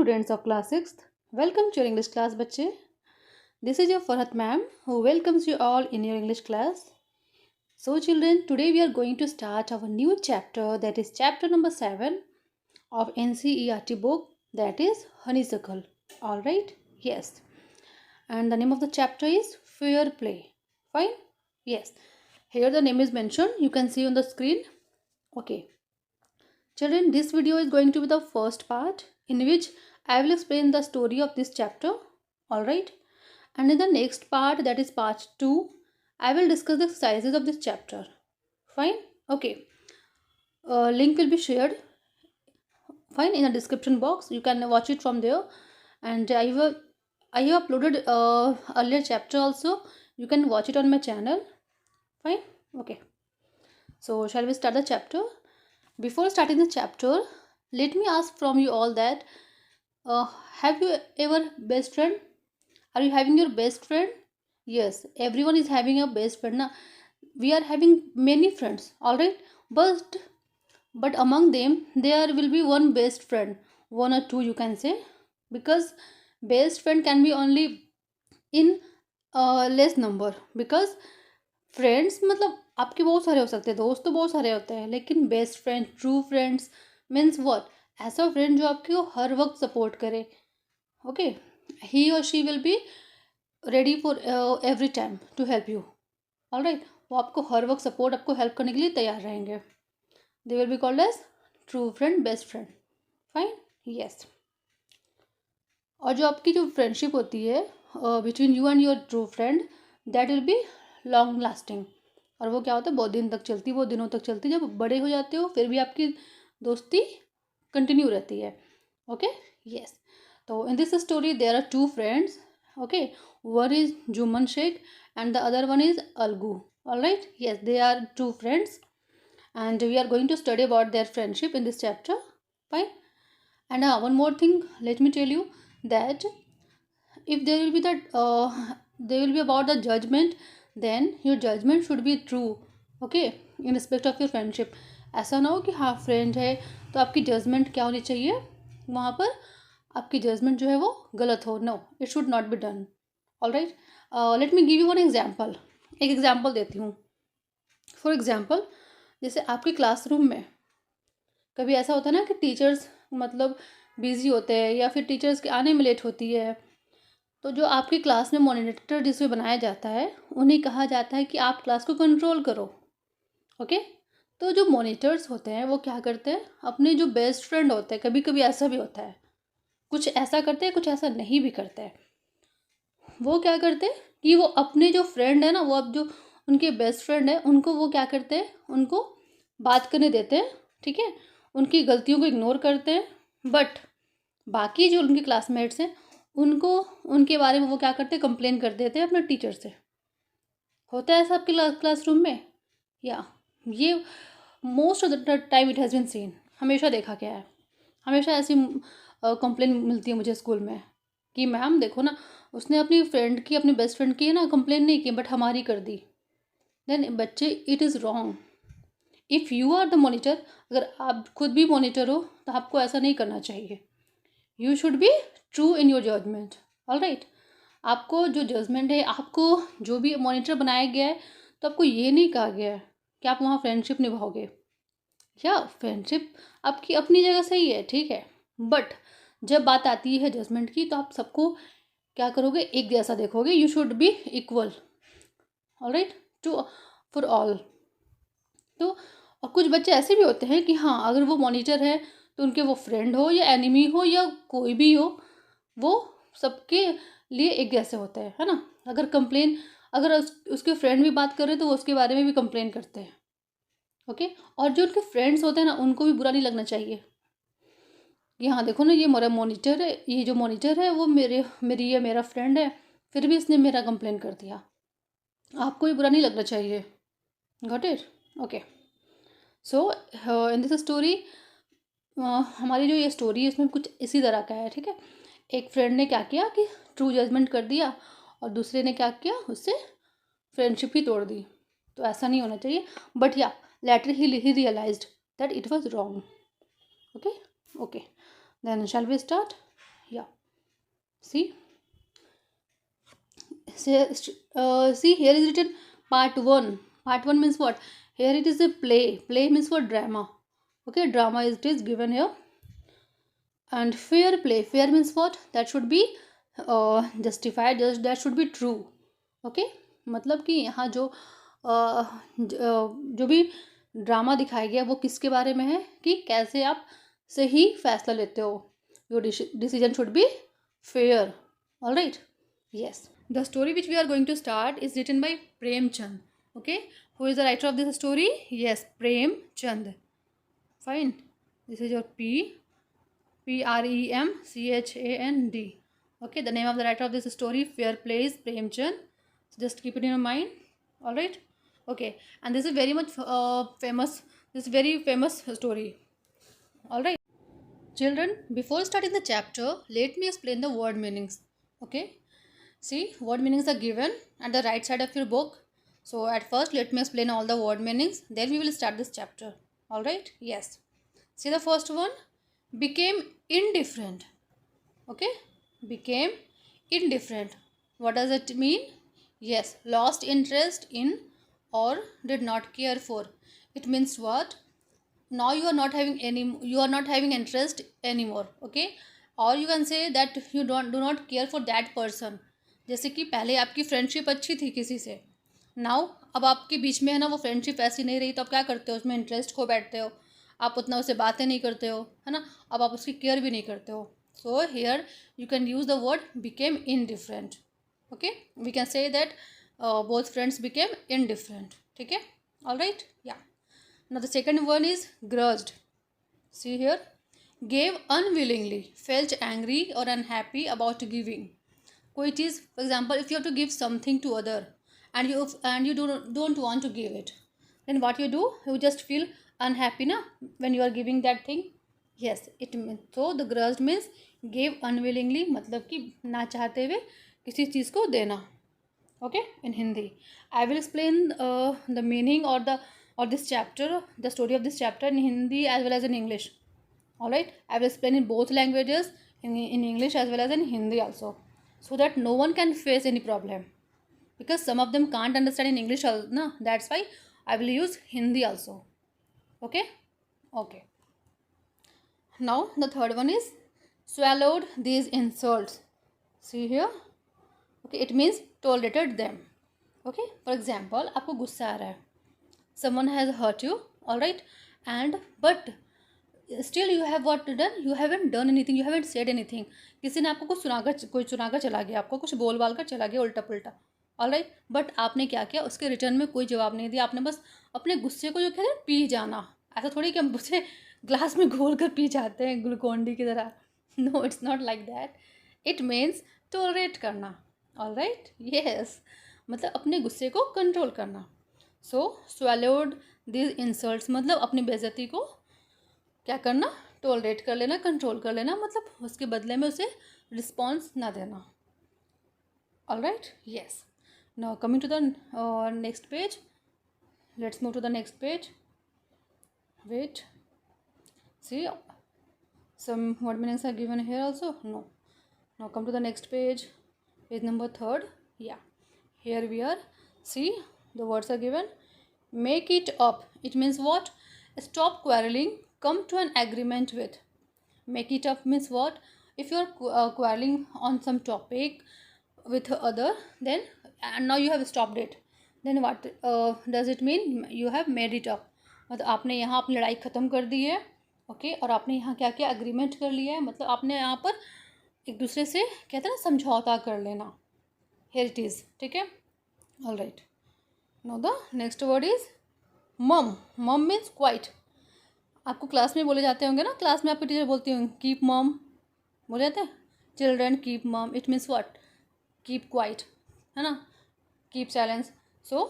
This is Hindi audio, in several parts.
students of class 6th. Welcome to your English class बच्चे. This is your Farhat ma'am who welcomes you all in your English class. So children, today we are going to start our new chapter, that is chapter number 7 of NCERT book, that is Honeysuckle. Alright? Yes. And the name of the chapter is Fair Play. Fine? Yes. Here the name is mentioned. You can see on the screen. Okay. Children, this video is going to be the first part in which I will explain the story of this chapter. Alright. And in the next part, that is part 2, I will discuss the exercises of this chapter. Fine? Okay. Link will be shared. Fine, in the description box. You can watch it from there. And I have uploaded earlier chapter also. You can watch it on my channel. Fine? Okay. So shall we start the chapter? Before starting the chapter, let me ask from you all that have you ever best friend? Are you having your best friend? Yes, everyone is having a best friend. Now, we are having many friends, all right, but among them there will be one best friend, one or two you can say, because best friend can be only in less number, because friends मतलब आपके बहुत सारे हो सकते हैं, दोस्त तो बहुत सारे होते हैं, लेकिन best friend, true friends means what, ऐसा फ्रेंड जो आपको हर वक्त सपोर्ट करे. ओके, ही और she will be ready for every time to help you. Alright, वो आपको हर वक्त सपोर्ट, आपको हेल्प करने के लिए तैयार रहेंगे. They will be called as true friend, best friend. Fine. Yes. और जो आपकी जो फ्रेंडशिप होती है between you and your true friend, that will be long lasting. और वो क्या होता है, बहुत दिन तक चलती, बहुत दिनों तक चलती. जब बड़े हो जाते हो फिर भी आपकी दोस्ती कंटिन्यू रहती है. ओके. यस. तो in this story there are two friends. Okay, one is Juman Shaikh and the other one is Algu. Alright. Yes, they are two friends and we are going to study about their friendship in this chapter. Fine. And one more thing, let me tell you that if there will be there will be about the judgment, then your judgment should be true. Okay, in respect of your friendship. ऐसा ना हो कि हाँ फ्रेंड है तो आपकी जजमेंट क्या होनी चाहिए, वहाँ पर आपकी जजमेंट जो है वो गलत हो. No, it should not be done. Alright. Let me give you one example. एक एग्जाम्पल देती हूँ. फॉर एग्जाम्पल, जैसे आपके क्लासरूम में कभी ऐसा होता है ना कि टीचर्स मतलब बिजी होते हैं या फिर टीचर्स के आने में लेट होती है, तो जो आपकी क्लास में मॉनिटर जिसमें बनाया जाता है उन्हें कहा जाता है कि आप क्लास को कंट्रोल करो. ओके. तो जो मॉनिटर्स होते हैं वो क्या करते हैं, अपने जो बेस्ट फ्रेंड होते हैं, कभी कभी ऐसा भी होता है, कुछ ऐसा करते हैं कुछ ऐसा नहीं भी करते हैं, वो क्या करते हैं कि वो अपने जो फ्रेंड है ना, वो अब जो उनके बेस्ट फ्रेंड है उनको वो क्या करते हैं, उनको बात करने देते हैं. ठीक है, उनकी गलतियों को इग्नोर करते हैं. बट बाकी जो उनके क्लासमेट्स हैं उनको उनके बारे में वो क्या करते हैं, कंप्लेन कर देते हैं अपने टीचर से. होता है ऐसा आपके क्लासरूम में? या ये most of the time it has been seen, हमेशा देखा गया है. हमेशा ऐसी कंप्लेन मिलती है मुझे स्कूल में कि मैम देखो ना, उसने अपनी फ्रेंड की, अपनी बेस्ट फ्रेंड की ना कंप्लेन नहीं की बट हमारी कर दी. देन बच्चे, it is wrong. If you are the monitor, अगर आप खुद भी मॉनिटर हो तो आपको ऐसा नहीं करना चाहिए. You should be true in your judgement. Alright. आपको जो जजमेंट है, आपको जो भी मॉनिटर बनाया गया है, तो आपको ये नहीं कहा गया है कि आप वहाँ फ्रेंडशिप निभाओगे. या फ्रेंडशिप आपकी अपनी जगह सही है, ठीक है, बट जब बात आती है जजमेंट की तो आप सबको क्या करोगे, एक जैसा देखोगे. You should be equal. Alright. To for all. तो और कुछ बच्चे ऐसे भी होते हैं कि हाँ, अगर वो मॉनिटर है तो उनके वो फ्रेंड हो या एनिमी हो या कोई भी हो, वो सबके लिए एक जैसे होते हैं, है ना. अगर उसके फ्रेंड भी बात कर रहे हैं तो वो उसके बारे में भी कंप्लेन करते हैं. ओके. और जो उनके फ्रेंड्स होते हैं ना, उनको भी बुरा नहीं लगना चाहिए कि हाँ देखो ना, ये मेरा मॉनिटर है, ये जो मॉनिटर है वो मेरा फ्रेंड है, फिर भी इसने मेरा कंप्लेन कर दिया. आपको भी बुरा नहीं लगना चाहिए. Got it? Okay. So in this story, हमारी जो ये स्टोरी है इसमें कुछ इसी तरह का है. ठीक है. एक फ्रेंड ने क्या किया कि ट्रू जजमेंट कर दिया और दूसरे ने क्या किया, उससे फ्रेंडशिप ही तोड़ दी. तो ऐसा नहीं होना चाहिए. But yeah later he realised that it was wrong. Okay. Okay. Then shall we start. Yeah. See, see here is written part 1. Part 1 means what? Here it is a play. Play means what? Drama. Okay, drama is it is given here. And fair play. Fair means what? That should be justified. That should be true. Okay, मतलब कि यहाँ जो भी ड्रामा दिखाया गया वो किसके बारे में है कि कैसे आप सही फैसला लेते हो. Your decision should be fair. All right. Yes. The story which we are going to start is written by Prem Chand. Okay, who is the writer of this story? Yes, Prem Chand. Fine. This is your Premchand. Okay, the name of the writer of this story, Fair Play, is Prem Chand. So just keep it in your mind. All right. Okay, and this is very much famous. This is very famous story. All right. Children, before starting the chapter, let me explain the word meanings. Okay. See, word meanings are given at the right side of your book. So at first, let me explain all the word meanings. Then we will start this chapter. All right? Yes. See the first one. Became indifferent. Okay? Became indifferent. What does it mean? Yes. Lost interest in or did not care for. It means what? Now you are not having interest anymore. Okay? Or you can say that you do not care for that person. जैसे कि पहले आपकी फ्रेंडशिप अच्छी थी किसी से, नाउ अब आपके बीच में है ना वो फ्रेंडशिप ऐसी नहीं रही, तो आप क्या करते हो? उसमें इंटरेस्ट खो बैठते हो, आप उतना उससे बातें नहीं करते हो, है ना. अब आप उसकी केयर भी नहीं करते हो. So here you can use the word became indifferent. Okay, we can say that both friends became indifferent. ठीक है. All right. Yeah. Now the second one is grudged. See here. Gave unwillingly, felt angry और अनहैप्पी अबाउट गिविंग. कोई चीज़, for example if you have to give something to other and you don't want to give it, then what you do? You just feel unhappy ना when you are giving that thing. Yes, it mean so the grudged means give unwillingly, मतलब कि ना चाहते हुए किसी चीज़ को देना. Okay, in Hindi I will explain the meaning और this chapter, the story of this chapter in Hindi as well as in English. All right. I will explain in both languages, in English as well as in Hindi also, so that no one can face any problem, because some of them can't understand in English also, no? That's why I will use Hindi also. Okay. Okay. Now the third one is swallowed these insults. See here. Okay, it means tolerated them. Okay, for example, आपको गुस्सा आ रहा है, someone has hurt you, all right, and but still you have what done, you haven't done anything, you haven't said anything. किसी ने आपको कुछ सुनाकर चला गया, आपको कुछ बोल बाल कर चला गया उल्टा पुल्टा. All right. बट आपने क्या किया? उसके रिटर्न में कोई जवाब नहीं दिया. आपने बस अपने गुस्से को जो कहते हैं पी जाना. ऐसा थोड़ी कि हम उसे ग्लास में घोल कर पी जाते हैं ग्लूकोन डी की तरह. No, it's not like that. It means tolerate करना. All right. येस, मतलब अपने गुस्से को कंट्रोल करना. सो स्वैलोड दिस इंसल्ट्स मतलब अपनी बेइज्जती को क्या करना? टॉलरेट कर लेना, कंट्रोल कर लेना, मतलब उसके बदले में उसे रिस्पॉन्स ना देना. All right. Yes. Now coming to the next page. Let's move to the next page. Wait. See some word meanings are given here also. No. Now come to the next page. Page number 3rd. Yeah. Here we are. See, the words are given. Make it up. It means what? Stop quarreling. Come to an agreement with. Make it up means what? If you are quarreling on some topic with other, then and now you have stopped it, then what does it mean? You have made it up. मतलब आपने यहाँ अपनी लड़ाई ख़त्म कर दी है. ओके, और आपने यहाँ क्या क्या अग्रीमेंट कर लिया है, मतलब आपने यहाँ पर एक दूसरे से कहते हैं ना समझौता कर लेना. Here it is. ठीक है. All right. Now the next word is मम. मम मीन्स क्वाइट. आपको क्लास में बोले जाते होंगे ना, क्लास में आपकी टीचर बोलती होंगी कीप मम, बोले जाते हैं. Children keep mum, it means what? Keep quiet, है ना, keep silence. So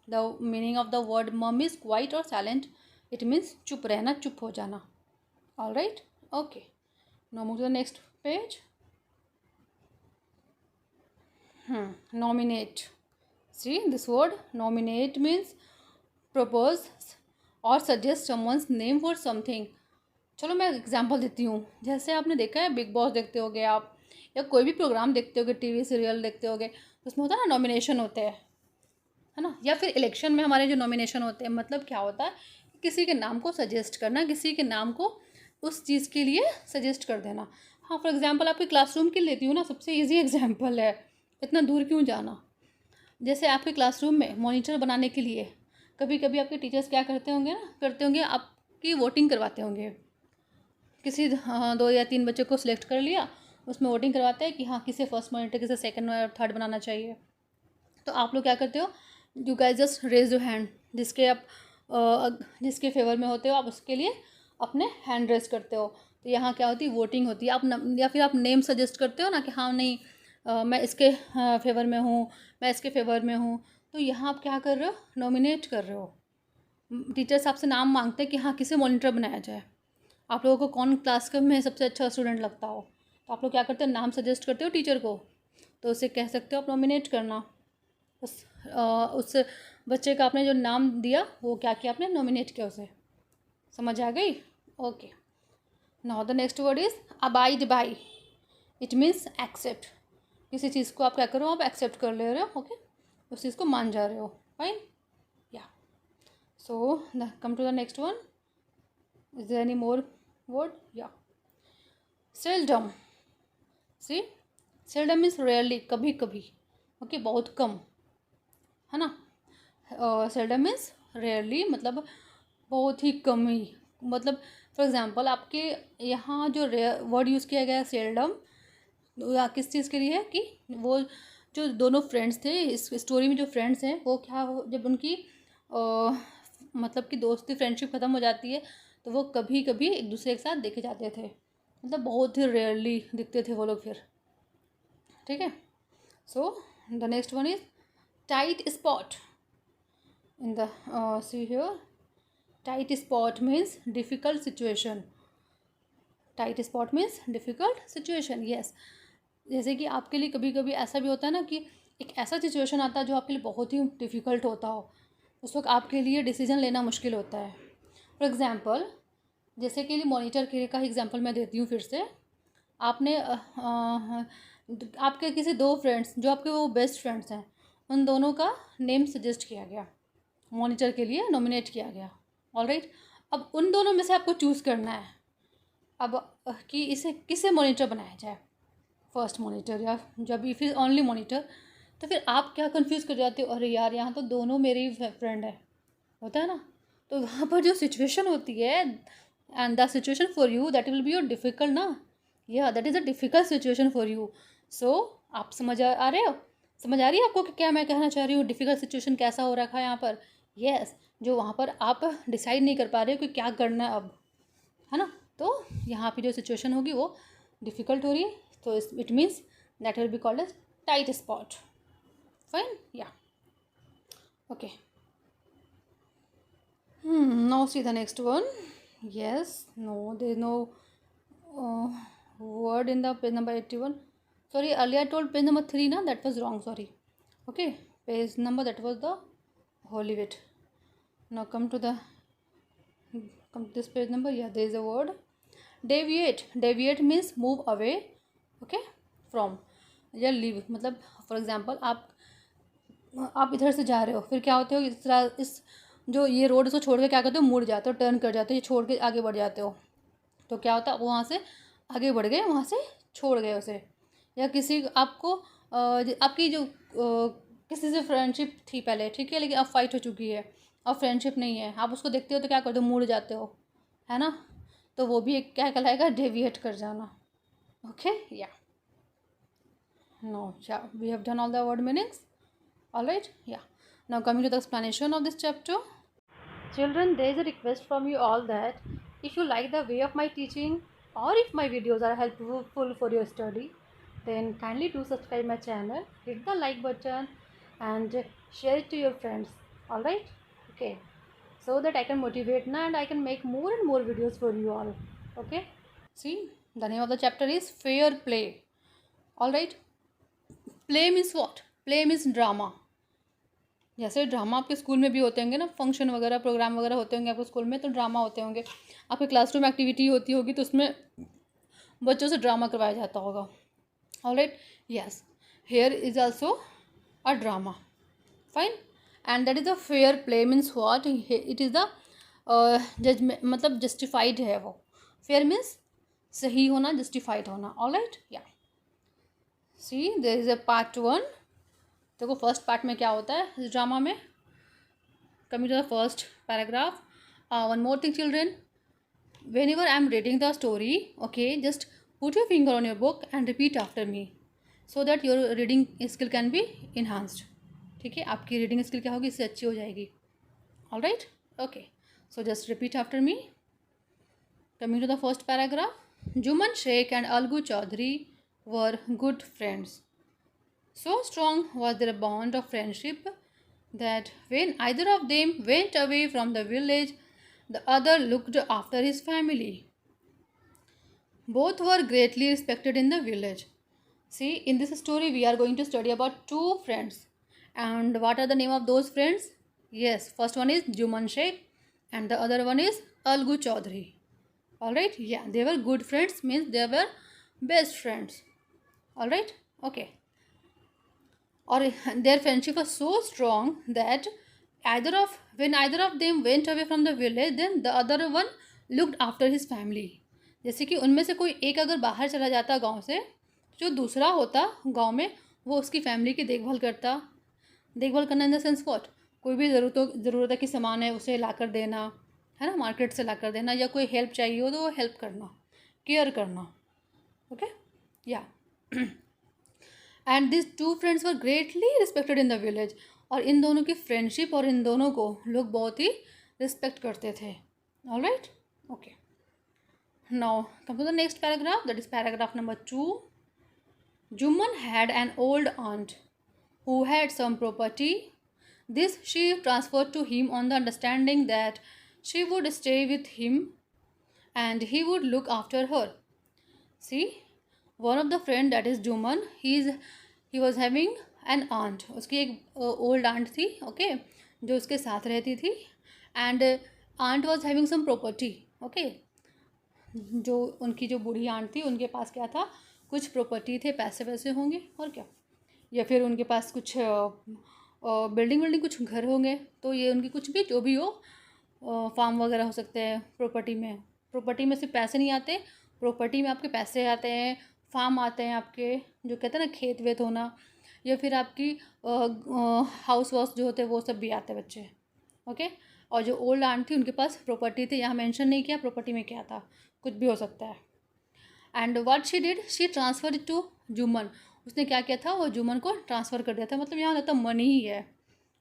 the meaning of the word mum is quiet और साइलेंट. इट मीन्स चुप रहना, चुप हो जाना. All right. Okay. Now move to the next page. Nominate. See this word nominate means propose or suggest someone's name for something. चलो मैं एग्जांपल देती हूँ। जैसे आपने देखा है बिग बॉस देखते होगे आप, या कोई भी प्रोग्राम देखते होगे, टीवी सीरियल देखते होगे, तो उसमें होता है ना नॉमिनेशन होते हैं, है ना। या फिर इलेक्शन में हमारे जो नॉमिनेशन होते हैं, मतलब क्या होता है, किसी के नाम को सजेस्ट करना, किसी के नाम को उस चीज़ के लिए सजेस्ट कर देना। हाँ, फॉर एग्जांपल आपके क्लासरूम के लेती हूँ ना, सबसे इजी एग्जांपल है, इतना दूर क्यों जाना। जैसे आपके क्लासरूम में मॉनिटर बनाने के लिए कभी कभी आपके टीचर्स क्या करते होंगे, आपकी वोटिंग करवाते होंगे। किसी 2 या 3 बच्चे को सिलेक्ट कर लिया, उसमें वोटिंग करवाते हैं कि हाँ किसे फर्स्ट मॉनिटर, किसे सेकंड और थर्ड बनाना चाहिए। तो आप लोग क्या करते हो, you guys just raise your hand, जिसके फेवर में होते हो आप उसके लिए अपने हैंड रेज करते हो। तो यहाँ क्या होती है, वोटिंग होती है। या फिर आप नेम सजेस्ट करते हो ना कि हाँ नहीं, मैं इसके फेवर में हूँ, मैं इसके फेवर में हूँ। तो यहाँ आप क्या कर रहे हो, नॉमिनेट कर रहे हो। टीचर्स आपसे नाम मांगते हैं कि हाँ किसे मॉनिटर बनाया जाए, आप लोगों को कौन क्लास में सबसे अच्छा स्टूडेंट लगता हो। तो आप लोग क्या करते हो, नाम सजेस्ट करते हो टीचर को, तो उसे कह सकते हो आप नॉमिनेट करना। उस बच्चे का आपने जो नाम दिया वो क्या किया, आपने नॉमिनेट किया उसे। समझ आ गई? Okay, now the next word is abide by. It means accept. किसी चीज़ को आप क्या करो, आप एक्सेप्ट कर ले रहे हो, ओके, उस चीज़ को मान जा रहे हो, fine, yeah. So come to the next one, is there any more word? Yeah, seldom. See, seldom means rarely, कभी कभी, ओके, बहुत कम, है ना। सेल्डम मीन्स रेयरली, मतलब बहुत ही कम ही। मतलब फॉर एग्जांपल आपके यहाँ जो वर्ड यूज़ किया गया है सेल्डम, या किस चीज़ के लिए है कि वो जो दोनों फ्रेंड्स थे इस स्टोरी में, जो फ्रेंड्स हैं वो क्या जब उनकी मतलब कि दोस्ती फ्रेंडशिप ख़त्म हो जाती है, तो वो कभी कभी एक दूसरे के साथ देखे जाते थे, मतलब बहुत ही रेयरली दिखते थे वो लोग फिर, ठीक है। So the next one is tight spot. in the see here, tight spot means difficult situation. Tight spot means difficult situation, yes. जैसे कि आपके लिए कभी कभी ऐसा भी होता है ना कि एक ऐसा सिचुएशन आता है जो आपके लिए बहुत ही डिफ़िकल्ट होता हो, उस वक्त आपके लिए डिसीजन लेना मुश्किल होता है। फॉर एग्ज़ाम्पल, जैसे कि मॉनिटर के का एग्जांपल मैं देती हूँ फिर से। आपने आपके किसी 2 फ्रेंड्स जो आपके वो बेस्ट फ्रेंड्स हैं, उन दोनों का नेम सजेस्ट किया गया, मॉनिटर के लिए नॉमिनेट किया गया, ऑलराइट। अब उन दोनों में से आपको चूज़ करना है अब कि इसे किसे मॉनिटर बनाया जाए, फर्स्ट मॉनिटर या जब फिर ओनली मॉनिटर। तो फिर आप क्या कंफ्यूज कर जाते हो, अरे यार यहाँ तो दोनों मेरे ही फ्रेंड है, होता है ना। तो वहाँ पर जो सिचुएशन होती है, and the situation for you that will be your difficult ना, yeah that is a difficult situation for you. So आप समझ आ रहे हो, समझ आ रही है आपको कि क्या मैं कहना चाह रही हूँ, डिफ़िकल्ट सिचुएशन कैसा हो रखा है यहाँ पर। यस, जो वहाँ पर आप डिसाइड नहीं कर पा रहे हो कि क्या करना है अब, है ना। तो यहाँ पे जो सिचुएशन होगी वो डिफ़िकल्ट हो रही है, तो it means that will be called as tight spot, fine, yeah, okay. Now see the next one. Yes, no, there is no word in the page number 81. Sorry, earlier I told page number 3, na, that was wrong, sorry. Okay, page number, that was the holy wit. Now come to this page number. Yeah, there is a word deviate. Deviate means move away, okay, from, या leave, मतलब for example आप इधर से जा रहे हो, फिर क्या होते हो, इस तरह इस जो ये रोड को छोड़ के क्या करते हो, मुड़ जाते हो, टर्न कर जाते हो, ये छोड़ के आगे बढ़ जाते हो। तो क्या होता है, वहाँ से आगे बढ़ गए, वहाँ से छोड़ गए उसे। या किसी आपको आपकी जो किसी से फ्रेंडशिप थी पहले, ठीक है, लेकिन अब फाइट हो चुकी है, अब फ्रेंडशिप नहीं है, आप उसको देखते हो तो क्या करते हो, मुड़ जाते हो, है ना। तो वो भी एक क्या कहलाएगा, डेविएट कर जाना, okay, yeah. No, yeah we have done all the word meanings, alright, yeah. Now coming to the explanation of this chapter. Children, there is a request from you all that if you like the way of my teaching, or if my videos are helpful for your study, then kindly do subscribe my channel, hit the like button and share it to your friends, alright, okay, so that I can motivate now and I can make more and more videos for you all, okay. See, the name of the chapter is fair play, alright. Play means what? Play means drama. जैसे ड्रामा आपके स्कूल में भी होते होंगे ना, फंक्शन वगैरह प्रोग्राम वगैरह होते होंगे आपके स्कूल में, तो ड्रामा होते होंगे। आपके क्लासरूम एक्टिविटी होती होगी तो उसमें बच्चों से ड्रामा करवाया जाता होगा। Alright, yes, here is also a drama, fine. And that is a fair play, means what, it is the judgement, मतलब जस्टिफाइड है वो। फेयर मीन्स सही होना, जस्टिफाइड होना। ऑलराइट, या सी देयर इज़ अ पार्ट 1। देखो फर्स्ट पार्ट में क्या होता है इस ड्रामा में। Coming to the first paragraph, one more thing children, whenever I'm reading the story, okay, just put your finger on your book and repeat after me so that your reading skill can be enhanced. ठीक है, आपकी रीडिंग स्किल क्या होगी, इससे अच्छी हो जाएगी। All right, okay, so just repeat after me. Coming to the first paragraph, Juman Shaikh and Algu Chaudhary were good friends. So strong was their bond of friendship that when either of them went away from the village, the other looked after his family. Both were greatly respected in the village. See, in this story, we are going to study about two friends. And what are the name of those friends? Yes, first one is Juman Sheikh and the other one is Algu Chaudhary. Alright, yeah, they were good friends, means they were best friends. Alright, okay. Or their friendship was so strong that when either of them went away from the village, then the other one looked after his family. जैसे कि उनमें से कोई एक अगर बाहर चला जाता गांव से, जो दूसरा होता गांव में वो उसकी फैमिली की देखभाल करता। देखभाल करना इन द सेंस व्हाट, कोई भी ज़रूरत की सामान है उसे ला कर देना, है ना, मार्केट से ला कर देना, या कोई हेल्प चाहिए हो तो वो हेल्प करना, केयर करना। Okay, yeah and this two friends were greatly respected in the village. और इन दोनों की फ्रेंडशिप और इन दोनों को लोग बहुत ही रिस्पेक्ट करते थे। Alright, okay, now come to the next paragraph, that is paragraph number 2. Juman had an old aunt who had some property. This she transferred to him on the understanding that she would stay with him and he would look after her. See, one of the friend, that is Juman, he was having an aunt. उसकी एक old aunt थी, okay, जो उसके साथ रहती थी, and aunt was having some property, okay. जो उनकी जो बूढ़ी आंट थी उनके पास क्या था, कुछ प्रॉपर्टी थे, पैसे वैसे होंगे और क्या, या फिर उनके पास कुछ बिल्डिंग कुछ घर होंगे, तो ये उनकी कुछ भी जो भी हो, फार्म वगैरह हो सकते हैं प्रॉपर्टी में। प्रॉपर्टी में सिर्फ पैसे नहीं आते, प्रॉपर्टी में आपके पैसे आते हैं, फार्म आते हैं आपके, जो कहते हैं ना खेत वेत होना, या फिर आपकी हाउस वाउस जो होते हैं वो सब भी आते हैं बच्चे। ओके, और जो ओल्ड आंट थी उनके पास प्रॉपर्टी थी, यहाँ मेंशन नहीं किया प्रॉपर्टी में क्या था, कुछ भी हो सकता है। And what she did, she transfer it to Juman. उसने क्या किया था, वो जुमन को ट्रांसफ़र कर दिया था, मतलब यहाँ तो मनी ही है,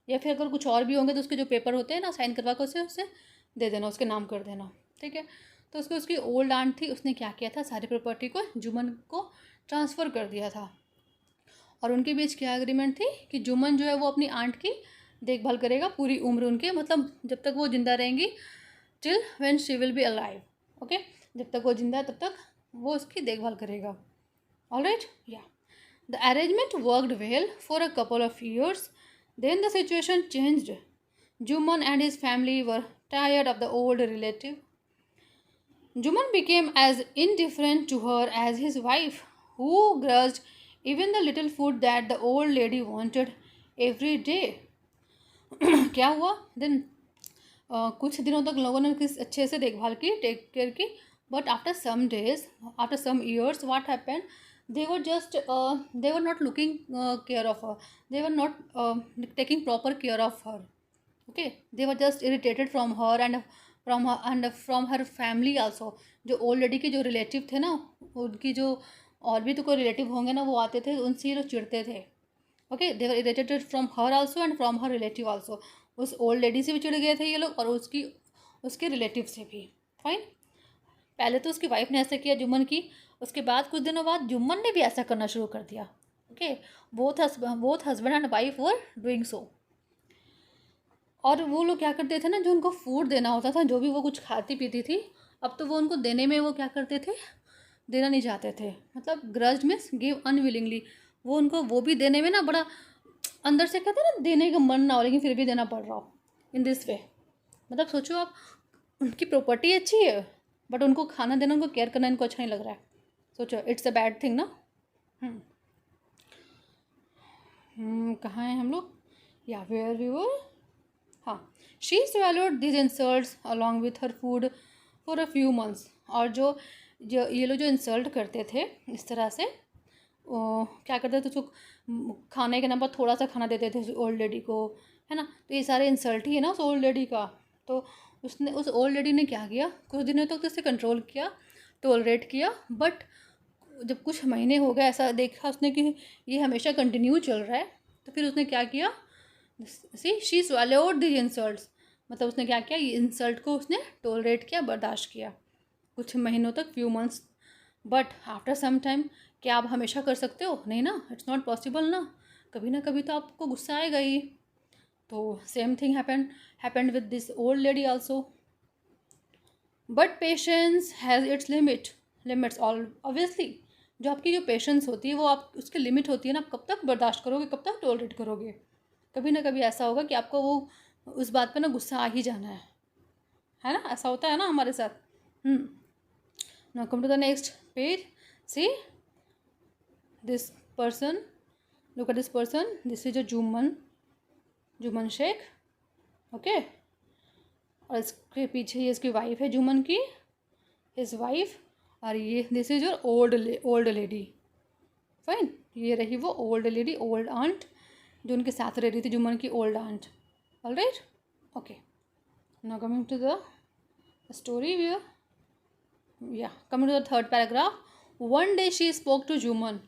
या फिर अगर कुछ और भी होंगे तो उसके जो पेपर होते हैं ना, साइन करवा कर उसे दे देना, उसके नाम कर देना, ठीक है। तो उसकी ओल्ड आंट थी, उसने क्या किया था, सारी प्रॉपर्टी को जुमन को ट्रांसफ़र कर दिया था। और उनके बीच क्या एग्रीमेंट थी कि जुमन जो है वो अपनी आंट की देखभाल करेगा पूरी उम्र उनके, मतलब जब तक वो जिंदा रहेंगी, till when she will be alive, okay, जब तक वो जिंदा है तब तक वो उसकी देखभाल करेगा। Alright, yeah the arrangement worked well for a couple of years, then the situation changed. Juman and his family were tired of the old relative. Juman became as indifferent to her as his wife, who grudged even the little food that the old lady wanted every day. क्या हुआ देन, कुछ दिनों तक लोगों ने किस अच्छे से देखभाल की, टेक केयर की, but after some days, after some years, what happened, they were just they were not looking care of her, they were not taking proper care of her, okay, they were just irritated from her and from her family also. जो ओल्ड लेडी के जो रिलेटिव थे ना, उनकी जो और भी तो कोई रिलेटिव होंगे ना, वो आते थे, उनसे ये लोग चिढ़ते थे। Okay, they were irritated from her also and from her relative also. उस ओल्ड लेडी से भी चिढ़ गए थे ये लोग और उसके रिलेटिव से भी। फाइन, पहले तो उसकी वाइफ ने ऐसा किया जुम्मन की, उसके बाद कुछ दिनों बाद जुम्मन ने भी ऐसा करना शुरू कर दिया। Okay, both husband and wife were doing so. और वो लोग क्या करते थे ना, जो उनको फूड देना होता था, जो भी वो कुछ खाती पीती थी, अब तो वो उनको देने में वो क्या करते थे, देना नहीं चाहते थे, मतलब ग्रज्ड मीन्स गिव अनविलिंगली, वो उनको वो भी देने में ना बड़ा अंदर से कहते हैं ना देने का मन ना हो लेकिन फिर भी देना पड़ रहा हो, इन दिस वे। मतलब सोचो आप, उनकी प्रॉपर्टी अच्छी है बट उनको खाना देना, उनको केयर करना इनको अच्छा नहीं लग रहा है। सोचो, इट्स अ बैड थिंग ना। कहाँ हैं हम लोग? या वेयर वी वर? हाँ, she swallowed these insults along with her food for a few months। और जो जो ये लोग जो इंसल्ट करते थे इस तरह से, क्या करते थे, उसको खाने के नाम पर थोड़ा सा खाना देते थे उस ओल्ड लेडी को, है ना। तो ये सारे इंसल्ट ही है ना उस ओल्ड लेडी का। तो उसने, उस ओल्ड लेडी ने क्या किया, कुछ दिनों तक तो इसे कंट्रोल किया, टॉलरेट किया। बट जब कुछ महीने हो गए, ऐसा देखा उसने कि ये हमेशा कंटिन्यू चल रहा है, तो फिर उसने क्या किया, शी swallowed द इंसल्ट्स। मतलब उसने क्या किया, ये इंसल्ट को उसने टॉलरेट किया, बर्दाश्त किया कुछ महीनों तक, few months. But after some time, क्या आप हमेशा कर सकते हो? नहीं ना, इट्स नॉट पॉसिबल ना कभी तो आपको गुस्सा आएगा ही। तो same thing happened with this old lady also. But patience has its limits all obviously. जो आपकी जो पेशेंस होती है वो आप, उसकी लिमिट होती है ना, आप कब तक बर्दाश्त करोगे, कब तक टॉलरेट करोगे। कभी ना कभी ऐसा होगा कि आपको वो उस बात पे ना गुस्सा आ ही जाना है ना। ऐसा होता है ना हमारे साथ। Now come to the next page. See this person, look at this person, this is a Juman Shaikh, okay. और इसके पीछे ये इसकी वाइफ है जुमन की, हिज वाइफ। और ये this is your old lady, fine. ये रही वो ओल्ड लेडी, ओल्ड आंट, जो उनके साथ रह रही थी, जुमन की old aunt. All right, okay. Now coming to the story view, yeah coming to the third paragraph. One day she spoke to Juman,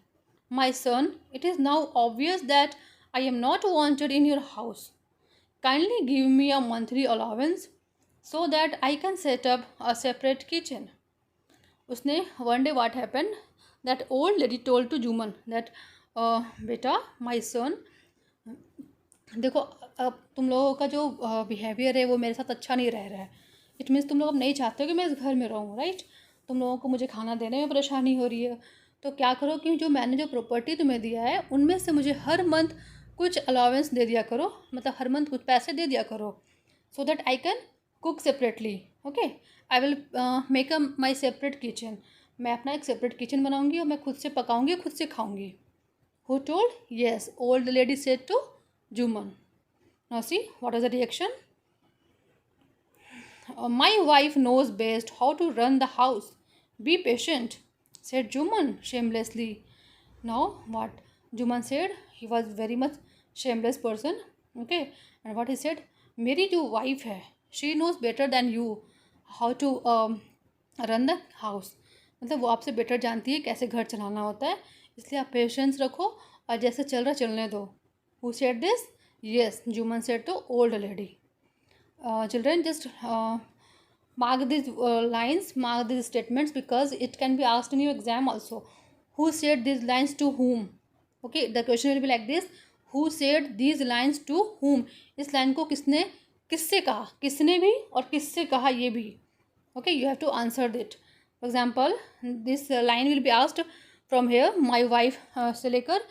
my son, it is now obvious that I am not wanted in your house. Kindly give me a monthly allowance so that I can set up a separate kitchen. उसने one day what happened, that old lady told to Juman that बेटा, my son, देखो अब तुम लोगों का जो बिहेवियर है वो मेरे साथ अच्छा नहीं रह रहा है। इट मीन्स तुम लोग अब नहीं चाहते हो कि मैं इस घर में रहूँ, राइट। तुम लोगों को मुझे खाना देने में परेशानी हो रही है। तो क्या करो कि जो मैंने जो प्रॉपर्टी तुम्हें दिया है उनमें से मुझे हर मंथ कुछ अलाउंस दे दिया करो, मतलब हर मंथ कुछ पैसे दे दिया करो, so that I can cook separately, okay. I will make a my separate kitchen. मैं अपना एक सेपरेट किचन बनाऊंगी और मैं खुद से पकाऊंगी, खुद से खाऊंगी। Who told? Yes, old lady said to Juman. Now see, what is the reaction? My wife knows best how to run the house. Be patient, said Juman shamelessly. Now what Juman said? He was very much shameless person. Okay, and what he said? मेरी जो wife है, she knows better than you how to run the house. मतलब वो आपसे बेटर जानती है कैसे घर चलाना होता है, इसलिए आप पेशेंस रखो और जैसे चल रहा चलने दो। Who said this? Yes, Juman said to old lady. Children, just mark these lines, mark these statements, because it can be asked in your exam also. Who said these lines to whom? Okay, the question will be like this: Who said these lines to whom? इस लाइन को किसने किससे कहा, किसने भी और किससे कहा ये भी। Okay, you have to answer that. For example, this line will be asked from here, my wife से लेकर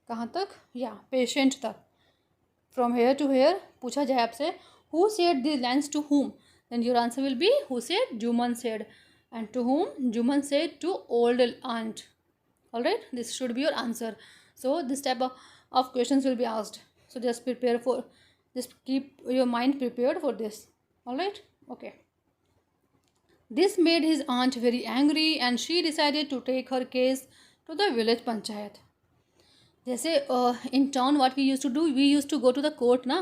कहाँ तक, या पेशेंट तक, फ्रॉम हेयर टू हेयर पूछा जाए आपसे, who said this lines to whom, then your answer will be who said, Juman said, and to whom, Juman said to old aunt. All right, this should be your answer. So this type of questions will be asked. So just prepare for, just keep your mind prepared for this. All right, okay. This made his aunt very angry and she decided to take her case to the village panchayat. जैसे in town what we use to do, we use to go to the court ना,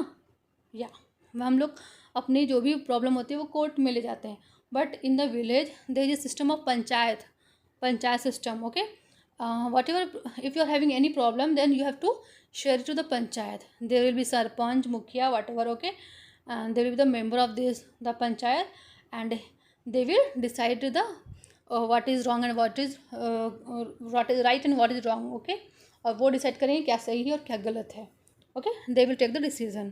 या हम लोग अपनी जो भी प्रॉब्लम होती है वो कोर्ट में ले जाते हैं. But in the village there is system of panchayat system. Okay, whatever if you are having any problem then you have to share to the panchayat. There will be sarpanch, mukhiya, whatever. Okay, and they will be the member of this the panchayat, and they will decide the what is wrong and what is right and what is wrong. Okay, और वो डिसाइड करेंगे क्या सही है और क्या गलत है. Okay, they will take the decision.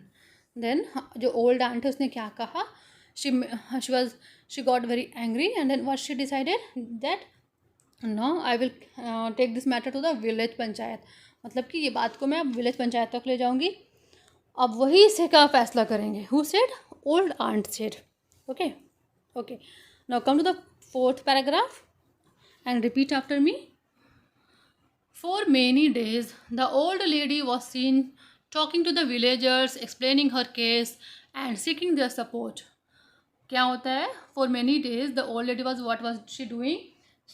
Then जो ओल्ड आंट है उसने क्या कहा, she got very angry, and then what she decided that no I will take this matter to the village panchayat, मतलब कि ये बात को मैं अब विलेज पंचायत तक ले जाऊंगी, अब वही इसे का फैसला करेंगे. Who said? Old aunt said. Okay okay. Now come to the fourth paragraph and repeat after me. For many days, the old lady was seen talking to the villagers, explaining her case and seeking their support. क्या होता है? For many days, the old lady what was she doing?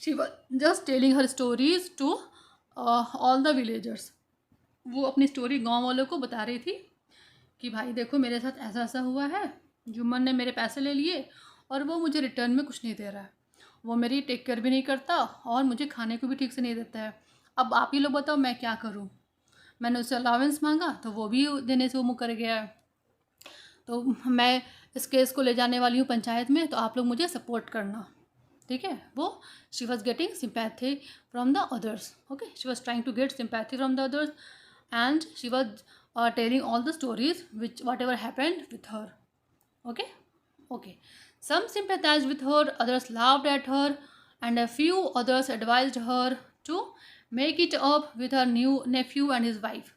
She was just telling her stories to all the villagers. वो अपनी स्टोरी गांव वालों को बता रही थी कि भाई देखो मेरे साथ ऐसा ऐसा हुआ है, जुम्मन ने मेरे पैसे ले लिए और वो मुझे रिटर्न में कुछ नहीं दे रहा है, वो मेरी टेक केयर भी नहीं करता और मुझे खाने को भी ठीक से नहीं देता है. अब आप ही लोग बताओ मैं क्या करूं? मैंने उससे अलावेंस मांगा तो वो भी देने से वो मुँह कर गया है. तो मैं इस केस को ले जाने वाली हूँ पंचायत में, तो आप लोग मुझे सपोर्ट करना. ठीक है. वो she was getting sympathy from the others. Okay, she was trying to get sympathy from the others and she was telling all the stories which whatever happened with her. Okay. Okay. Some sympathized with her, others laughed at her, and a few others advised her to make it up with her new nephew and his wife.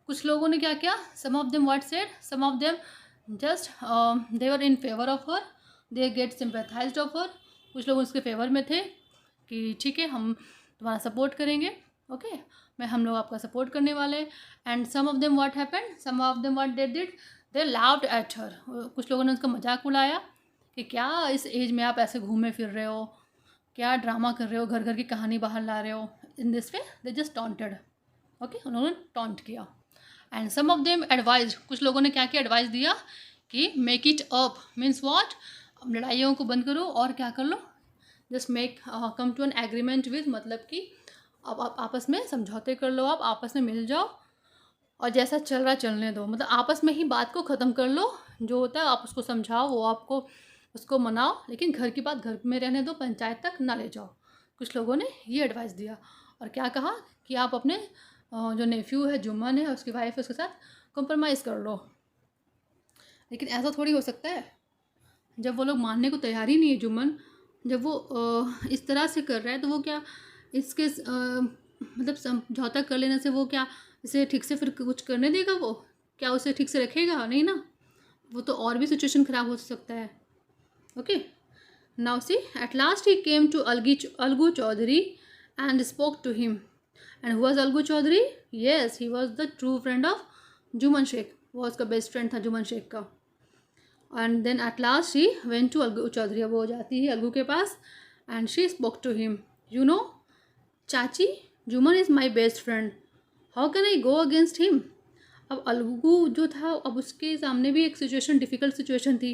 कुछ लोगों ने क्या किया? Some of them what said? Some of them just they were in favor of her. They get sympathized of her. कुछ लोग उसके फेवर में थे कि ठीक है हम तुम्हारा सपोर्ट करेंगे. ओके, हम लोग आपका सपोर्ट करने वाले. And some of them what happened? Some of them what they did? They laughed at her. कुछ लोगों ने उसका मजाक उड़ाया कि क्या इस एज में आप ऐसे घूमे फिर रहे हो, क्या ड्रामा कर रहे हो, घर घर की कहानी बाहर ला रहे हो. In this way they just taunted. Okay, उन्होंने टॉन्ट किया. And some of them advise, कुछ लोगों ने क्या किया? एडवाइस दिया कि make it up means what? लड़ाइयों को बंद करो और क्या कर लो, just make come to an agreement with, मतलब कि अब आप आपस में समझौते कर लो, आप आपस में मिल जाओ और जैसा चल रहा है चलने दो. मतलब आपस में ही बात को ख़त्म कर लो. जो होता है आप उसको समझाओ, वो आपको उसको मनाओ, लेकिन घर की बात घर में रहने दो, पंचायत तक ना ले जाओ. कुछ लोगों ने ये एडवाइस दिया. और क्या कहा कि आप अपने जो नेफ्यू है जुम्मन है, उसकी वाइफ है, उसके साथ कॉम्प्रोमाइज़ कर लो. लेकिन ऐसा थोड़ी हो सकता है जब वो लोग मानने को तैयार ही नहीं है. जुम्मन जब वो इस तरह से कर रहा है तो वो क्या इसके मतलब समझौता कर लेने से वो क्या इसे ठीक से फिर कुछ करने देगा? वो क्या उसे ठीक से रखेगा? नहीं ना, वो तो और भी सिचुएशन ख़राब हो सकता है. Okay, now see at last he came to Algu Chaudhary and spoke to him. And who was Algu Chaudhary? Yes, he was the true friend of Jumman Sheikh. वो उसका बेस्ट फ्रेंड था जुम्मन शेख का. And then at last he went to Algu Chaudhary. वो जाती है अलगू के पास and she spoke to him. You know chachi, Jumman is my best friend, how can I go against him. अब अलगू जो था, अब उसके सामने भी एक सिचुएशन, डिफ़िकल्ट सिचुएशन थी.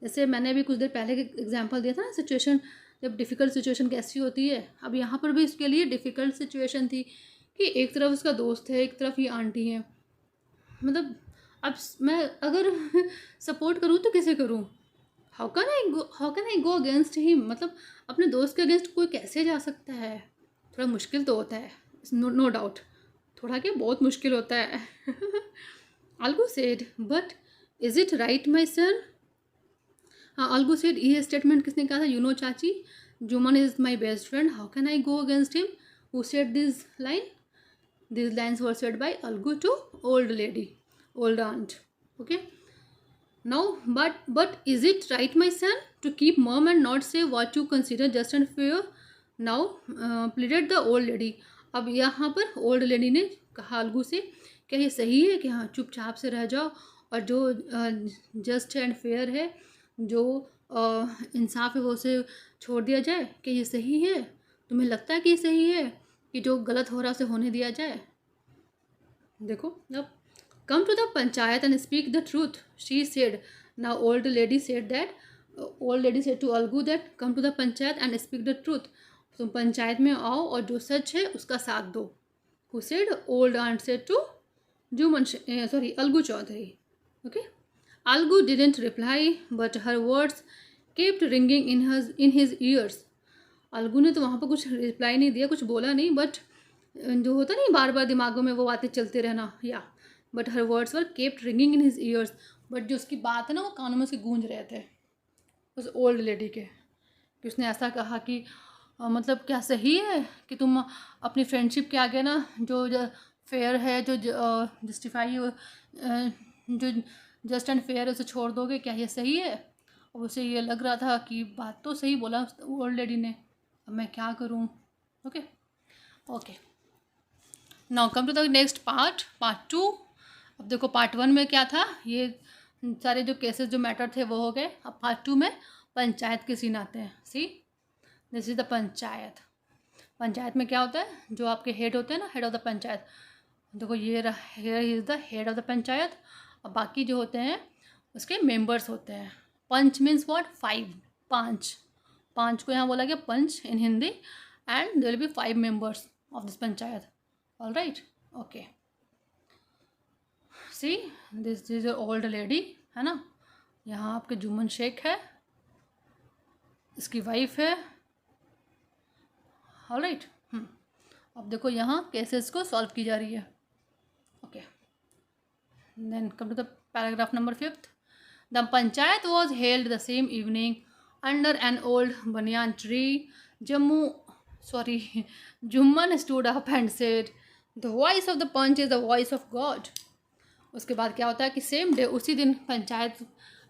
जैसे मैंने अभी कुछ देर पहले एग्जांपल दिया था ना, सिचुएशन जब डिफ़िकल्ट सिचुएशन कैसी होती है. अब यहाँ पर भी उसके लिए डिफ़िकल्ट सिचुएशन थी कि एक तरफ उसका दोस्त है, एक तरफ ये आंटी है. मतलब अब मैं अगर सपोर्ट करूँ तो किसे करूँ? How can I go against him. मतलब अपने दोस्त के अगेंस्ट कोई कैसे जा सकता है? थोड़ा मुश्किल तो होता है, नो डाउट. थोड़ा क्या, बहुत मुश्किल होता है. Algu said, but is it right my son? हाँ, अलगू सेड, ये स्टेटमेंट किसने कहा था? You know chachi, Jumman is my best friend, how can I go against him. Who said this line? These lines were said by Algu to old lady, old aunt. Okay. Now, but is it right, my son, to keep mum and not say what you consider just and fair? Now, pleaded the old lady. अब यहाँ पर old lady ने कहा अलगू से, क्या ये सही है कि हाँ चुपचाप से रह जाओ और जो जस्ट एंड फेयर है, जो इंसाफ है, वो उसे छोड़ दिया जाए? क्या ये सही है? तुम्हें लगता है कि ये सही है कि जो गलत हो रहा है उसे होने दिया जाए? देखो, अब come to the panchayat and speak the truth, she said. Now old lady said that, old lady said to Algu that come to the panchayat and speak the truth. तुम पंचायत में आओ और जो सच है उसका साथ दो. Who said? Old aunt said to Jumman, sorry, Algu Chaudhary. Okay. Algu didn't reply but her words kept ringing in his ears. Algu ने तो वहाँ पर कुछ रिप्लाई नहीं दिया, कुछ बोला नहीं, बट जो होता नहीं बार बार दिमागों में वो बातें चलते रहना. या but her words were kept ringing in his years. But जो उसकी बात है ना, वो कानों में उसके गूंज रहे थे उस ओल्ड लेडी के, कि उसने ऐसा कहा कि मतलब क्या सही है कि तुम अपनी फ्रेंडशिप के आगे ना जो फेयर है, जो जस्टिफाई जो जस्ट एंड फेयर है, उसे छोड़ दोगे? क्या ये सही है? और उसे ये लग रहा था कि बात तो सही बोला ओल्ड लेडी ने, अब मैं क्या करूँ? Okay okay, now come to the next part, part 2। अब देखो पार्ट 1 में क्या था, ये सारे जो केसेस जो मैटर थे वो हो गए। अब पार्ट 2 में पंचायत के सीन आते हैं। See, this is the panchayat. Panchayat में क्या होता है, जो आपके हेड होते हैं ना, हेड ऑफ द पंचायत, देखो ये here is the head of the panchayat. और बाकी जो होते हैं उसके मेंबर्स होते हैं। पंच मीन्स व्हाट? 5, 5। 5 को यहाँ बोला गया panch in Hindi, and there will be 5 members of this panchayat. All right, okay. See, this is old lady, है ना। यहाँ आपके जुम्मन शेख है, इसकी वाइफ है। ऑल राइट, अब देखो यहाँ केसेस को सॉल्व की जा रही है। Okay, then come to the paragraph number 5th। The panchayat was held the same evening under an old banyan tree. Jumman stood up and said, the voice of the panch is the voice of God. उसके बाद क्या होता है कि सेम डे, उसी दिन पंचायत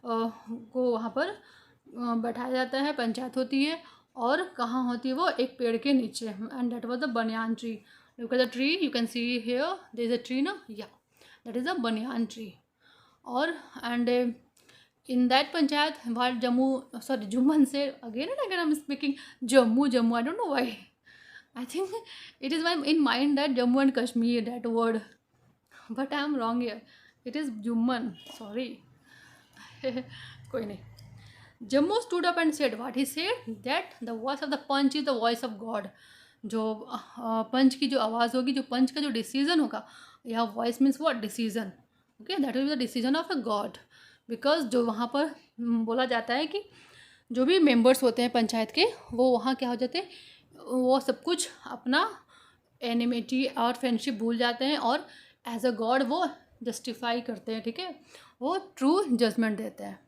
को वहाँ पर बैठाया जाता है, पंचायत होती है। और कहाँ होती है वो? एक पेड़ के नीचे, and that was the banyan tree. Look at the tree, you can see here there is a tree ना, yeah that is a banyan tree. और and in that panchayat while Juman said, again and again I'm speaking Jammu, I don't know why. I think it is in mind that Jammu and Kashmir, that word, but I am wrong here. It is Jumman, sorry. कोई नहीं। Jammu stood up and said, what he said, that the voice of the punch is the voice of God. जो पंच की जो आवाज़ होगी, जो पंच का जो डिसीजन होगा, यह voice means what? Decision. Okay, that will be the decision of a God. Because जो वहाँ पर बोला जाता है कि जो भी मेंबर्स होते हैं पंचायत के, वो वहाँ क्या हो जाते हैं, वो सब कुछ अपना एनिमिटी और फ्रेंडशिप भूल जाते हैं, और एज अ गॉड वो जस्टिफाई करते हैं, ठीक है, वो ट्रू जजमेंट देते हैं।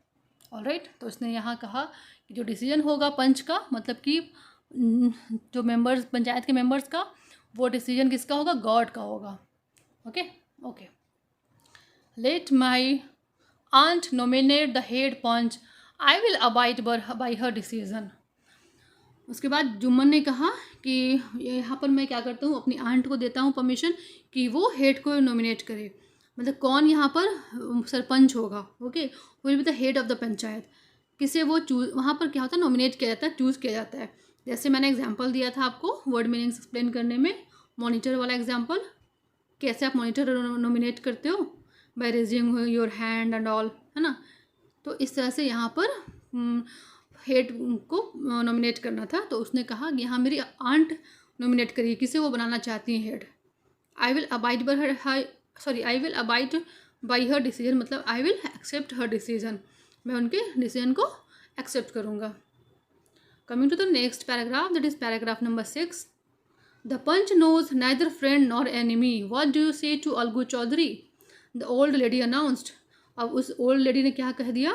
ऑलराइट, तो उसने यहाँ कहा कि जो डिसीजन होगा पंच का, मतलब कि जो मेंबर्स, पंचायत के मेंबर्स का, वो डिसीजन किसका होगा? गॉड का होगा। Okay okay, let my aunt nominate the head panch, I will abide by her decision. उसके बाद जुम्मन ने कहा कि यहाँ पर मैं क्या करता हूँ, अपनी आंट को देता हूँ परमिशन कि वो हेड को नॉमिनेट करे। मतलब कौन यहाँ पर सरपंच होगा? Okay, will be the head of the panchayat. किसे वो चूज, वहाँ पर क्या होता है, नॉमिनेट किया जाता है, चूज़ किया जाता है। जैसे मैंने एग्जाम्पल दिया था आपको वर्ड मीनिंग्स एक्सप्लेन करने में, मॉनिटर वाला एग्जाम्पल, कैसे आप मॉनिटर नॉमिनेट करते हो, by raising your hand and all, है ना। तो इस तरह से यहाँ पर हेड को नॉमिनेट करना था। तो उसने कहा कि यहाँ मेरी आंट नॉमिनेट करिए, किसे वो बनाना चाहती हैं head. I will abide by her decision, मतलब I will accept her decision, मैं उनके डिसीजन को एक्सेप्ट करूँगा। Coming to the next paragraph, that is paragraph number 6। The panch knows neither friend nor enemy, what do you say to Algu Chaudhary, the old lady announced. अब उस ओल्ड लेडी ने क्या कह दिया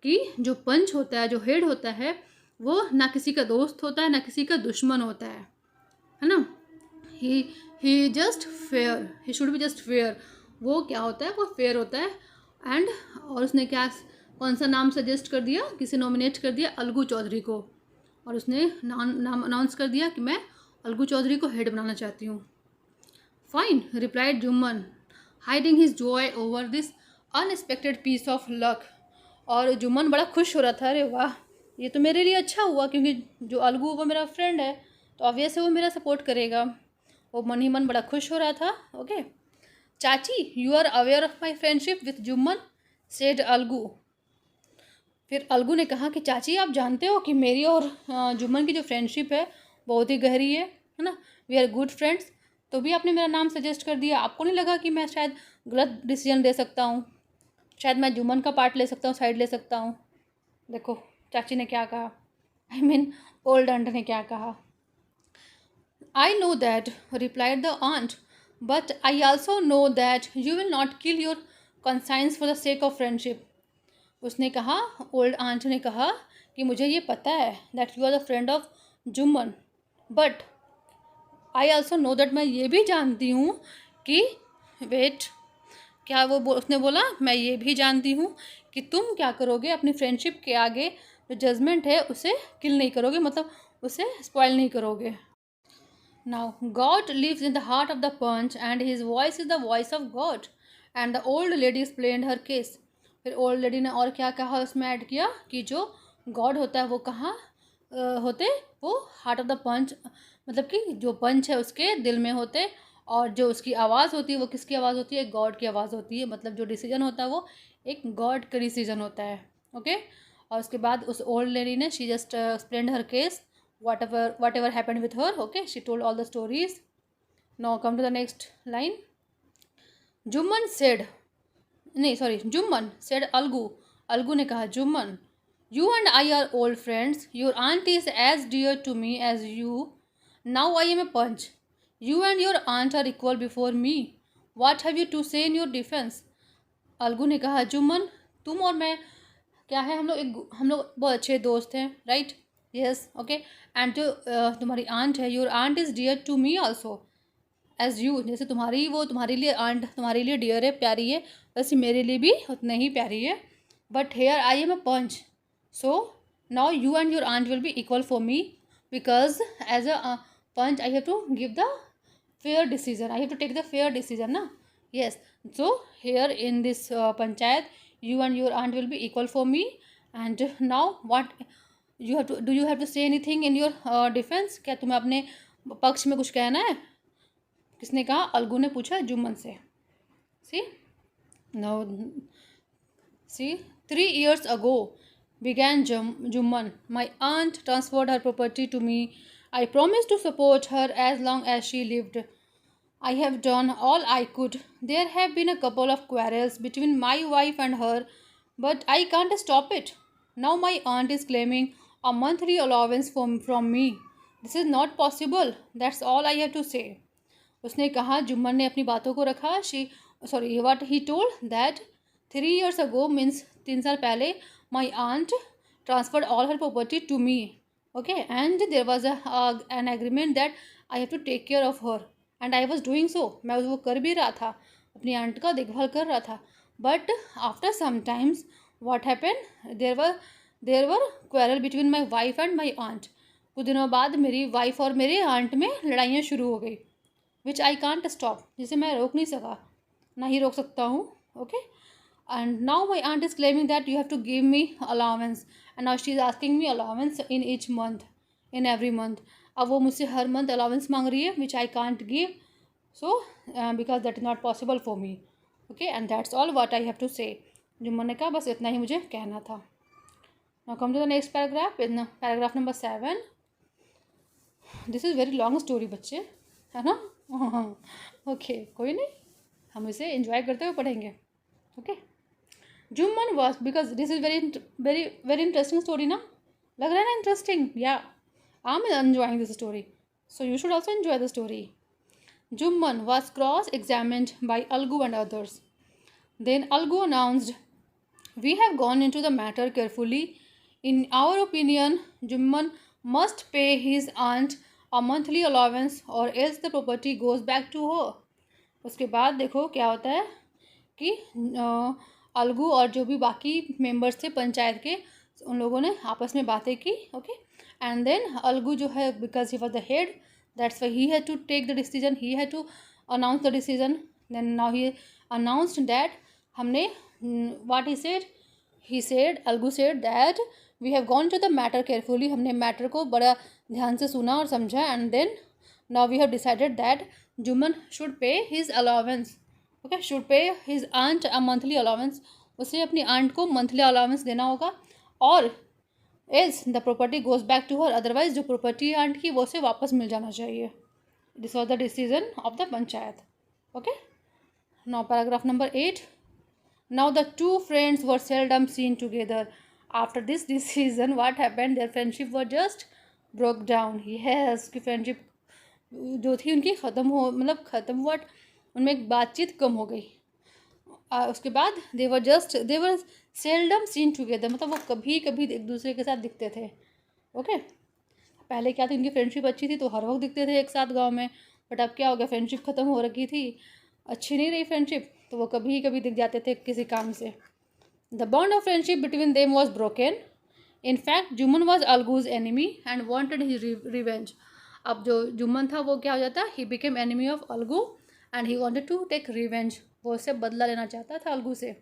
कि जो पंच होता है, जो हेड होता है, वो ना किसी का दोस्त होता है, ना किसी का दुश्मन होता है ना। He just fair, he should be just fair. वो क्या होता है? वो फेयर होता है। एंड और उसने क्या, कौन सा नाम सजेस्ट कर दिया, किसे नॉमिनेट कर दिया? अलगू चौधरी को। और उसने नाम अनाउंस कर दिया कि मैं अलगू चौधरी को हेड बनाना चाहती हूँ। Fine, replied Jumman, hiding his joy over this unexpected piece of luck. और जुम्मन बड़ा खुश हो रहा था, अरे वाह, ये तो मेरे लिए अच्छा हुआ, क्योंकि जो अलगू वो मेरा फ्रेंड है, तो ऑब्वियस है वो मेरा सपोर्ट करेगा। वो मन ही मन बड़ा खुश हो रहा था। Okay, chachi, you are aware of my friendship with Jumman, said Algu. फिर अलगू ने कहा कि चाची, आप जानते हो कि मेरी और जुम्मन की जो फ्रेंडशिप है बहुत ही गहरी है ना, वी आर गुड फ्रेंड्स। तो भी आपने मेरा नाम सजेस्ट कर दिया, आपको नहीं लगा कि मैं शायद गलत डिसीजन ले सकता हूँ, शायद मैं जुम्मन का पार्ट ले सकता हूँ, साइड ले सकता हूँ? देखो चाची ने क्या कहा, आई मीन ओल्ड आंट ने क्या कहा। I know that, replied the aunt, but I also know that you will not kill your conscience for the sake of friendship. उसने कहा, ओल्ड आंट ने कहा कि मुझे ये पता है that you are the friend of Jumman but I also know that, मैं ये भी जानती हूँ कि वेट, क्या उसने बोला, मैं ये भी जानती हूँ कि तुम क्या करोगे, अपनी फ्रेंडशिप के आगे जो जजमेंट है उसे किल नहीं करोगे, मतलब उसे स्पॉइल नहीं करोगे. Now God lives in the heart of the panch and his voice is the voice of God and the old lady explained her case. फिर ओल्ड लेडी ने और क्या कहा उसमें ऐड किया कि जो गॉड होता है वो कहाँ होते, वो हार्ट ऑफ द पंच, मतलब कि जो पंच है उसके दिल में होते, और जो उसकी आवाज़ होती है वो किसकी आवाज़ होती है, गॉड की आवाज़ होती है. मतलब जो डिसीजन होता है वो एक गॉड का डिसीजन होता है. ओके. और उसके बाद उस ओल्ड लेडी ने she just explained her case, whatever happened with her. Okay, she told all the stories. Now come to the next line. Jumman said, नहीं सॉरी, जुम्मन सेड अलगू, अलगू ने कहा Jumman, you and I are old friends, your aunt is as dear to me as you, now I am a panch, you and your aunt are equal before me, what have you to say in your defence. Algu ने कहा जुम्मन, तुम और मैं क्या है, हम लोग बहुत अच्छे दोस्त हैं, राइट. यस. ओके. एंड जो तुम्हारी आंट है, your aunt is dear to me also as you, जैसे तुम्हारे लिए आंट तुम्हारे लिए डियर है, प्यारी है, वैसे मेरे लिए भी उतने ही प्यारी है. But here I am a panch, so now you and your aunt will be equal for me, because as a panch I have to give the fair decision, I have to take the fair decision ना. Yes. So here in this panchayat you and your aunt will be equal for me, and now what you have to say anything in your defense. क्या तुम्हें अपने पक्ष में कुछ कहना है? किसने कहा? अलगू ने पूछा जुम्मन से. see now see 3 years ago began Jumman, my aunt transferred her property to me. I promised to support her as long as she lived. I have done all I could. There have been a couple of quarrels between my wife and her, but I can't stop it. Now my aunt is claiming a monthly allowance from me. This is not possible. That's all I have to say. उसने कहा, जुम्मन ने अपनी बातों को रखा. What he told that 3 years ago means 3 साल पहले my aunt transferred all her property to me. Okay, and there was an agreement that I have to take care of her. And I was doing so, मैं वो कर भी रहा था, अपनी आंट का देखभाल कर रहा था. But after sometimes what happen, there were quarrel between my wife and my aunt. कुछ दिनों बाद मेरी वाइफ और मेरे आंट में लड़ाइयाँ शुरू हो गई, विच आई कांट स्टॉप, जिसे मैं रोक नहीं सका, ना ही रोक सकता हूँ. Okay. And now my aunt is claiming that you have to give me allowance, and now she is asking me allowance in each month, in every month. अब वो मुझसे हर मंथ अलाउंस मांग रही है, which I can't give, so because that is not possible for me. Okay. And that's all what I have to say. Jumman ने कहा बस इतना ही मुझे कहना था. Now come to the next paragraph, paragraph number 7. This is very long story बच्चे, है ना. ओके, कोई नहीं, हम इसे एंजॉय करते हुए पढ़ेंगे. Okay. Jumman was, because this is very very very interesting story ना, लग रहा है ना इंटरेस्टिंग. या I'm enjoying this story, so you should also enjoy the story. Jumman was cross-examined by Algu and others. Then Algu announced, "We have gone into the matter carefully. In our opinion, Jumman must pay his aunt a monthly allowance, or else the property goes back to her." उसके बाद देखो क्या होता है कि अलगू और जो भी बाकी मेंबर्स थे पंचायत के, उन लोगों ने आपस में बातें की. ओके. एंड देन अलगू जो है, because he was the head, that's why he had to take the decision, he had to announce the decision. Then now he announced that हमने, what he said Algu said that we have gone to the matter carefully, हमने मैटर को बड़ा ध्यान से सुना और समझा. And then now we have decided that Jumman should pay his allowance. Okay. Should pay his aunt a monthly allowance, उसे अपनी आंट को मंथली अलाउंस देना होगा, और else the property goes back to her, otherwise जो प्रॉपर्टी आंट की वो उसे वापस मिल जाना चाहिए. This was the decision of the panchayat. Okay. Now paragraph number 8. Now the two friends were seldom seen together. After this decision what happened, their friendship were just broke down. Yes, की फ्रेंडशिप जो थी उनकी ख़त्म हुआ, उनमें एक बातचीत कम हो गई. उसके बाद दे वर सेल्डम सीन टुगेदर, मतलब वो कभी कभी एक दूसरे के साथ दिखते थे. ओके. पहले क्या थी, उनकी फ्रेंडशिप अच्छी थी तो हर वक्त दिखते थे एक साथ गाँव में, बट अब क्या हो गया, फ्रेंडशिप ख़त्म हो रखी थी, अच्छी नहीं रही फ्रेंडशिप, तो वो कभी कभी दिख जाते थे किसी काम से। The bond of friendship between them was broken. In fact Jumman was Algu's enemy and wanted his revenge. अब जो जुम्मन था वो क्या हो जाता, he became enemy of Algu and he wanted to take revenge. वो उससे बदला लेना चाहता था अलगू से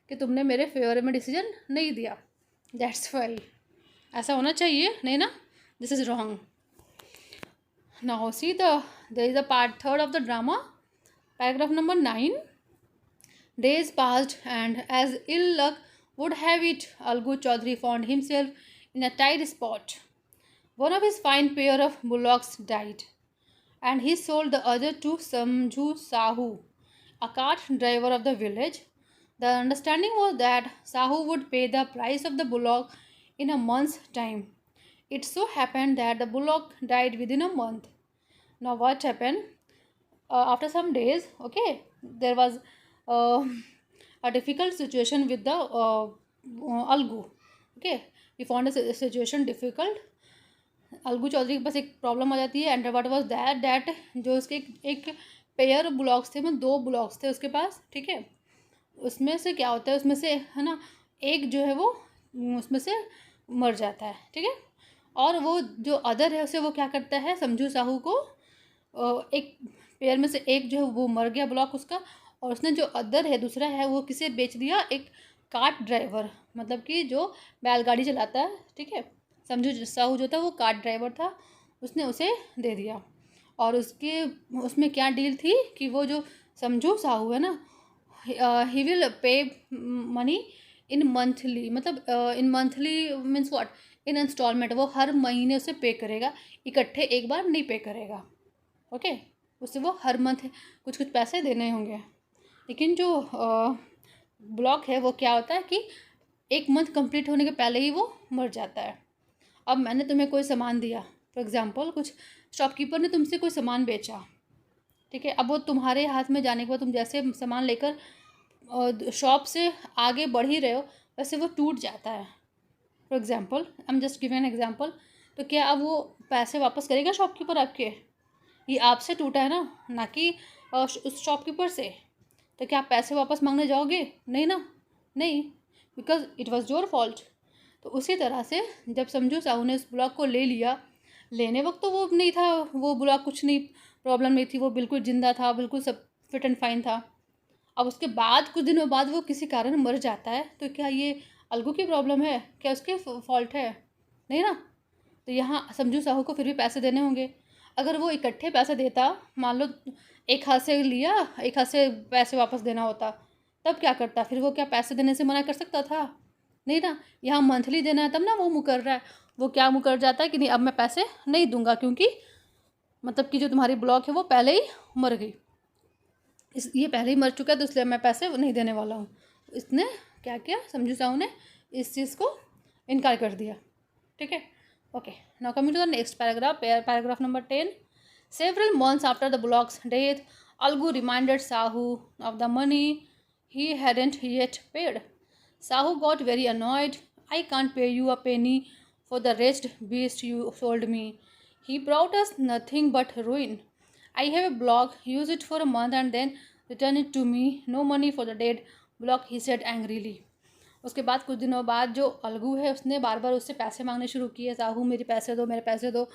कि तुमने मेरे फेवर में डिसीजन नहीं दिया, दैट्स वाई। ऐसा होना चाहिए नहीं ना, this is wrong. Now see there is a part third of the drama, paragraph number 9. Days passed, and as ill luck would have it, Algu Chaudhary found himself in a tight spot. One of his fine pair of bullocks died, and he sold the other to Samju Sahu, a cart driver of the village. The understanding was that Sahu would pay the price of the bullock in a month's time. It so happened that the bullock died within a month. Now, what happened? After some days, okay, there was uh, a difficult situation with the Algu. Okay, we found a situation difficult. Algu Chaudhary के पास एक प्रॉब्लम आ जाती है, एंड व्हाट वाज दैट जो उसके एक पेयर ब्लॉक्स थे, मतलब 2 ब्लॉक्स थे उसके पास, ठीक है। उसमें से क्या होता है, उसमें से है ना एक जो है वो उसमें से मर जाता है, ठीक है। और वो जो अदर है उसे वो क्या करता है, समझू साहू को एक पेयर में से एक जो है वो मर गया ब्लॉक उसका, और उसने जो अदर है दूसरा है वो किसे बेच दिया, एक कार्ट ड्राइवर, मतलब कि जो बैलगाड़ी चलाता है, ठीक है। समझू साहू जो था वो कार्ट ड्राइवर था, उसने उसे दे दिया। और उसके उसमें क्या डील थी कि वो जो समझू साहू है ना, he will pay money in monthly, मतलब in monthly means what, in installment, वो हर महीने उसे पे करेगा, इकट्ठे एक बार नहीं पे करेगा, ओके। उससे वो हर मंथ कुछ कुछ पैसे देने होंगे। लेकिन जो ब्लॉक है वो क्या होता है कि एक मंथ कंप्लीट होने के पहले ही वो मर जाता है। अब मैंने तुम्हें कोई सामान दिया, फॉर एग्जांपल कुछ शॉपकीपर ने तुमसे कोई सामान बेचा, ठीक है। अब वो तुम्हारे हाथ में जाने के बाद तुम जैसे सामान लेकर शॉप से आगे बढ़ ही रहे हो, वैसे वो टूट जाता है, for example I am just giving an example. तो क्या अब वो पैसे वापस करेगा शॉपकीपर आपके? ये आपसे टूटा है ना कि उस शॉपकीपर से। तो क्या आप पैसे वापस मांगने जाओगे? नहीं ना, नहीं, because it was your fault. तो उसी तरह से जब समझू साहू ने उस ब्लॉक को ले लिया, लेने वक्त तो वो नहीं था, वो ब्लॉक कुछ नहीं, प्रॉब्लम नहीं थी, वो बिल्कुल जिंदा था, बिल्कुल सब फिट एंड फाइन था। अब उसके बाद कुछ दिनों बाद वो किसी कारण मर जाता है, तो क्या ये अलगू की प्रॉब्लम है? क्या उसके फॉल्ट है? नहीं ना। तो यहाँ समझू साहू को फिर भी पैसे देने होंगे। अगर वो इकट्ठे पैसे देता, मान लो एक हाथ से लिया, एक हाथ से पैसे वापस देना होता, तब क्या करता? फिर वो क्या पैसे देने से मना कर सकता था? नहीं ना। यहाँ मंथली देना है तब ना वो मुकर रहा है। वो क्या मुकर जाता है कि नहीं, अब मैं पैसे नहीं दूंगा, क्योंकि मतलब कि जो तुम्हारी ब्लॉक है वो पहले ही मर गई, ये पहले ही मर चुका है, तो इसलिए मैं पैसे नहीं देने वाला हूँ। इसने क्या किया, समझू साहू ने इस चीज़ को इनकार कर दिया, ठीक है। Okay, now coming to the next paragraph, paragraph number 10. Several months after the block's death, Algu reminded Sahu of the money he hadn't yet paid. Sahu got very annoyed. I can't pay you a penny for the wretched beast you sold me. He brought us nothing but ruin. I have a block, use it for a month and then return it to me. No money for the dead block, he said angrily. उसके बाद कुछ दिनों बाद जो अलगू है उसने बार बार उससे पैसे मांगने शुरू किए, साहू मेरे पैसे दो, मेरे पैसे दो।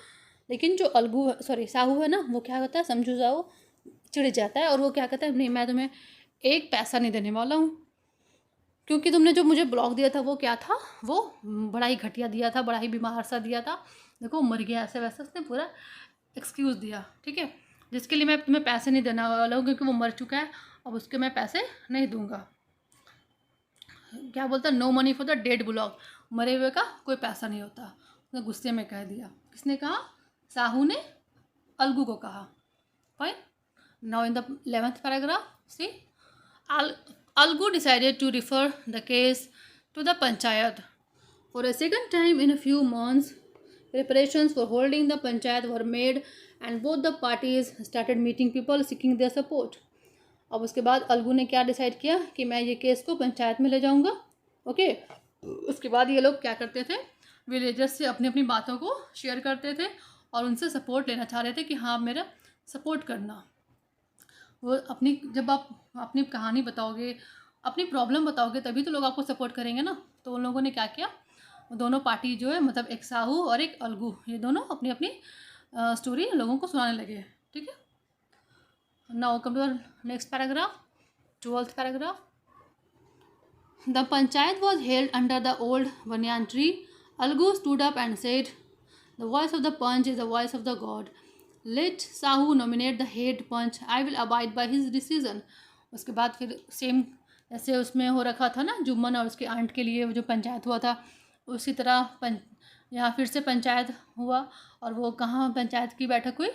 लेकिन जो अलगू सॉरी साहू है ना, वो क्या करता है, समझू साहू चिढ़ जाता है और वो क्या कहता है, नहीं मैं तुम्हें एक पैसा नहीं देने वाला हूँ, क्योंकि तुमने जो मुझे ब्लॉक दिया था वो क्या था, वो बड़ा ही घटिया दिया था, बड़ा ही बीमार सा दिया था, देखो मर गया ऐसे वैसे, उसने पूरा एक्सक्यूज़ दिया, ठीक है, जिसके लिए मैं तुम्हें पैसे नहीं देने वाला हूँ, क्योंकि वो मर चुका है, अब उसके मैं पैसे नहीं दूंगा। क्या बोलता, no money for the dead bullock, मरे हुए का कोई पैसा नहीं होता, उसने गुस्से में कह दिया। किसने कहा? साहू ने अलगू को कहा। Fine, now in the 11th paragraph, see Algu decided to refer the case to the panchayat for a second time in a few months. Preparations for holding the panchayat were made and both the parties started meeting people seeking their support. अब उसके बाद अलगू ने क्या डिसाइड किया कि मैं ये केस को पंचायत में ले जाऊंगा, ओके। उसके बाद ये लोग क्या करते थे, विलेजर्स से अपनी अपनी बातों को शेयर करते थे और उनसे सपोर्ट लेना चाह रहे थे कि हाँ आप मेरा सपोर्ट करना। वो अपनी जब आप अपनी कहानी बताओगे, अपनी प्रॉब्लम बताओगे, तभी तो लोग आपको सपोर्ट करेंगे ना। तो उन लोगों ने क्या किया, दोनों पार्टी जो है, मतलब एक साहू और एक अलगू, ये दोनों अपनी अपनी स्टोरी लोगों को सुनाने लगे। ठीक है, now come to the next paragraph, 12th paragraph. The panchayat was held under the old banyan tree. Algu stood up and said, "The voice of the punch is the voice of the god. Let Sahu nominate the head punch. I will abide by his decision." उसके बाद फिर सेम जैसे उसमें हो रखा था ना जुम्मन और उसके आंट के लिए जो पंचायत हुआ था, उसी तरह यहाँ फिर से पंचायत हुआ। और वो कहाँ पंचायत की बैठक हुई,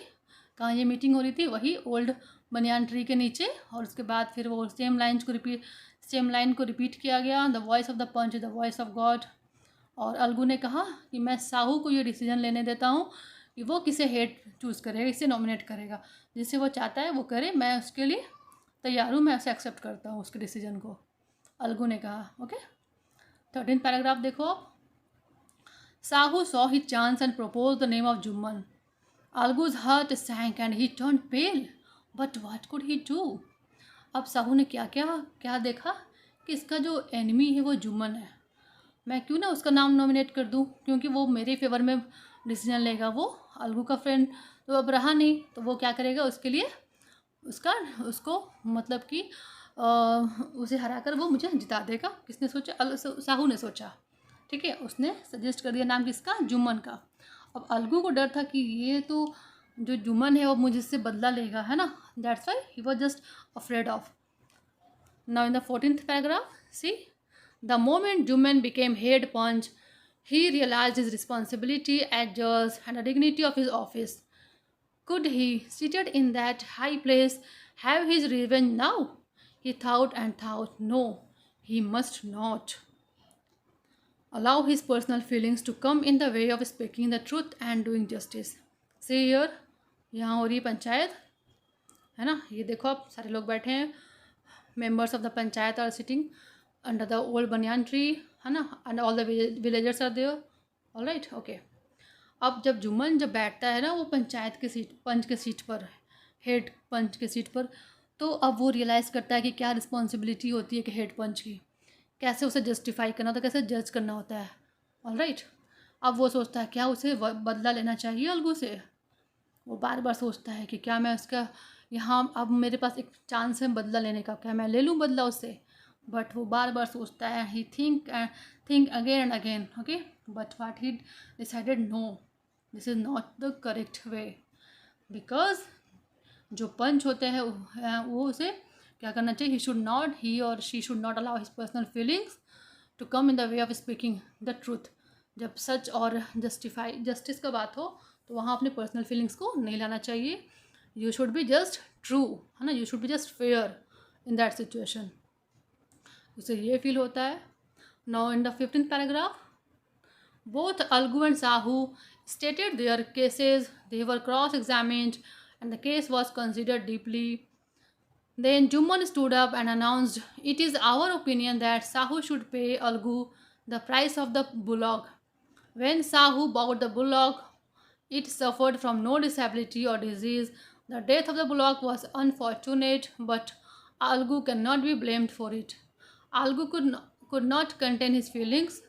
कहाँ ये मीटिंग हो रही थी, वही ओल्ड बनियान ट्री के नीचे। और उसके बाद फिर वो सेम लाइन को रिपीट किया गया, the voice of the panch is the voice of God. और अलगू ने कहा कि मैं साहू को ये डिसीजन लेने देता हूँ कि वो किसे हेड चूज़ करेगा, इसे नॉमिनेट करेगा, जिसे वो चाहता है वो करे, मैं उसके लिए तैयार हूँ, मैं उसे एक्सेप्ट करता हूँ उसके डिसीजन को, अलगू ने कहा। ओके, 13th पैराग्राफ देखो आप। Sahu saw his chance and propose the name of Jumman. Algu's heart sank and he turned pale. But what could he do? अब साहू ने क्या देखा कि इसका जो एनिमी है वो जुम्मन है, मैं क्यों ना उसका नाम नॉमिनेट कर दूं, क्योंकि वो मेरे फेवर में डिसीजन लेगा। वो अलगू का फ्रेंड तो अब रहा नहीं, तो वो क्या करेगा उसके लिए, उसको मतलब कि उसे हराकर वो मुझे जिता देगा। किसने सोचा, साहू ने सोचा। ठीक है, उसने सजेस्ट कर दिया नाम किसका, जुम्मन का। अब अलगू को डर था कि ये तो जो जुम्मन है वो मुझसे बदला लेगा, है ना, that's why he was just afraid of. Now in the 14th paragraph, see the moment Jumman became head panch he realized his responsibility as judge and the dignity of his office. Could he, seated in that high place, have his revenge now? He thought and thought. No, he must not allow his personal feelings to come in the way of speaking the truth and doing justice. See here, यहाँ हो रही पंचायत है ना, ये देखो आप सारे लोग बैठे हैं, members of the panchayat are sitting under the old banyan tree, है ना, and all the villagers are there. All right, okay. अब जब जुम्मन बैठता है ना वो पंचायत के सीट, पंच के सीट पर, हेड पंच के सीट पर, तो अब वो रियलाइज़ करता है कि क्या रिस्पॉन्सिबिलिटी होती है कि हेड पंच की, कैसे उसे जस्टिफाई करना होता है, कैसे जज करना होता है। ऑल राइट, अब वो सोचता है क्या उसे बदला लेना चाहिए अलगू से। वो बार बार सोचता है कि क्या मैं उसका यहाँ, अब मेरे पास एक चांस है बदला लेने का, क्या मैं ले लूँ बदला उससे। बट वो बार बार सोचता है, he think again and again. Okay, but what he decided, no, this is not the correct way, because जो पंच होते हैं वो उसे क्या करना चाहिए, ही और she should not allow his personal feelings to come in the way of speaking the truth. जब सच और जस्टिस का बात हो तो वहाँ अपने पर्सनल फीलिंग्स को नहीं लाना चाहिए। You should be just true, है ना, you should be just fair in that situation, उसे ये फील होता है। Now in the 15th paragraph, both Algu and Sahu stated their cases. They were cross-examined and the case was considered deeply. Then Jumman stood up and announced, "It is our opinion that Sahu should pay Algu the price of the bullock. When Sahu bought the bullock, it suffered from no disability or disease. The death of the bullock was unfortunate, but Algu cannot be blamed for it." Algu could not contain his feelings.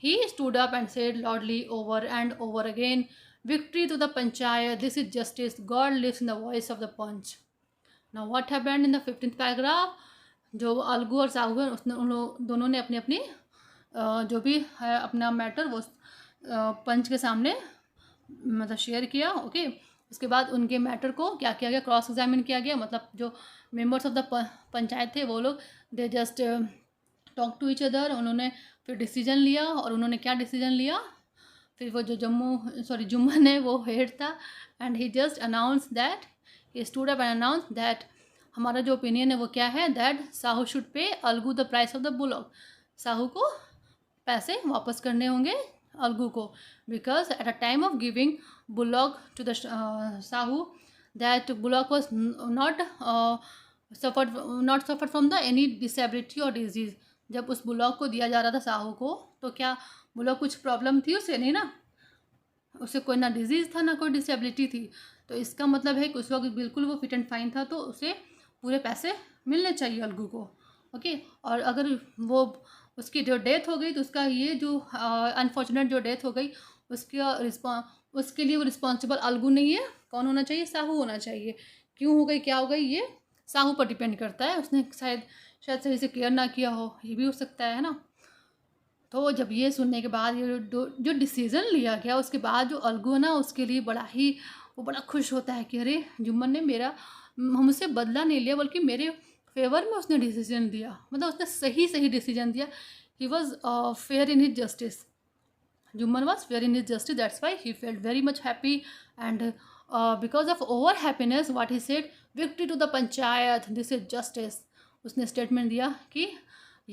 He stood up and said loudly over and over again, "Victory to the panchayat, this is justice, God lives in the voice of the punch." Now what happened in the 15th paragraph? जो अलगू और साहू है उसने उन दोनों ने अपनी अपनी जो भी है अपना मैटर वो पंच के सामने मतलब शेयर किया। ओके, उसके बाद उनके मैटर को क्या किया गया, क्रॉस एग्जामिन किया गया। मतलब जो मेंबर्स ऑफ द पंचायत थे वो लोग they just talk to each other, उन्होंने फिर डिसीजन लिया। और उन्होंने क्या डिसीजन लिया, फिर वो जो जुम्मन है वो हेड था, and he just announce that, he stood up and announce that हमारा जो ओपिनियन है वो क्या है, that Sahu should pay Algu the price of the bullock. Sahu को पैसे वापस करने होंगे अलगू को, because at a time of giving bullock to the Sahu, that bullock was not suffered from the any disability or disease. जब उस बुलॉक को दिया जा रहा था साहू को, तो क्या बुलॉक कुछ प्रॉब्लम थी उसे? नहीं ना, उसे कोई ना डिजीज़ था ना कोई डिसेबिलिटी थी। तो इसका मतलब है कि उस वक्त बिल्कुल वो फिट एंड फाइन था, तो उसे पूरे पैसे मिलने चाहिए अलगू को। ओके, और अगर वो उसकी जो डेथ हो गई तो उसका ये जो अनफॉर्चुनेट जो डेथ हो गई उसके लिए वो रिस्पॉन्सिबल अलगू नहीं है। कौन होना चाहिए? साहू होना चाहिए। क्यों हो गई, क्या हो गई, ये साहू पर डिपेंड करता है। उसने शायद सही से केयर ना किया हो, ये भी हो सकता है ना। तो जब ये सुनने के बाद ये जो डिसीज़न लिया गया, उसके बाद जो अलगू है ना, उसके लिए वो बड़ा खुश होता है कि अरे जुम्मन ने मुझसे बदला नहीं लिया, बल्कि मेरे फेवर में उसने डिसीजन दिया। मतलब उसने सही डिसीजन दिया। He was fair in his justice. Juman was fair in his justice. That's why he felt very much happy, and because of over happiness, what he said, victory to the panchayat. This is justice. उसने स्टेटमेंट दिया कि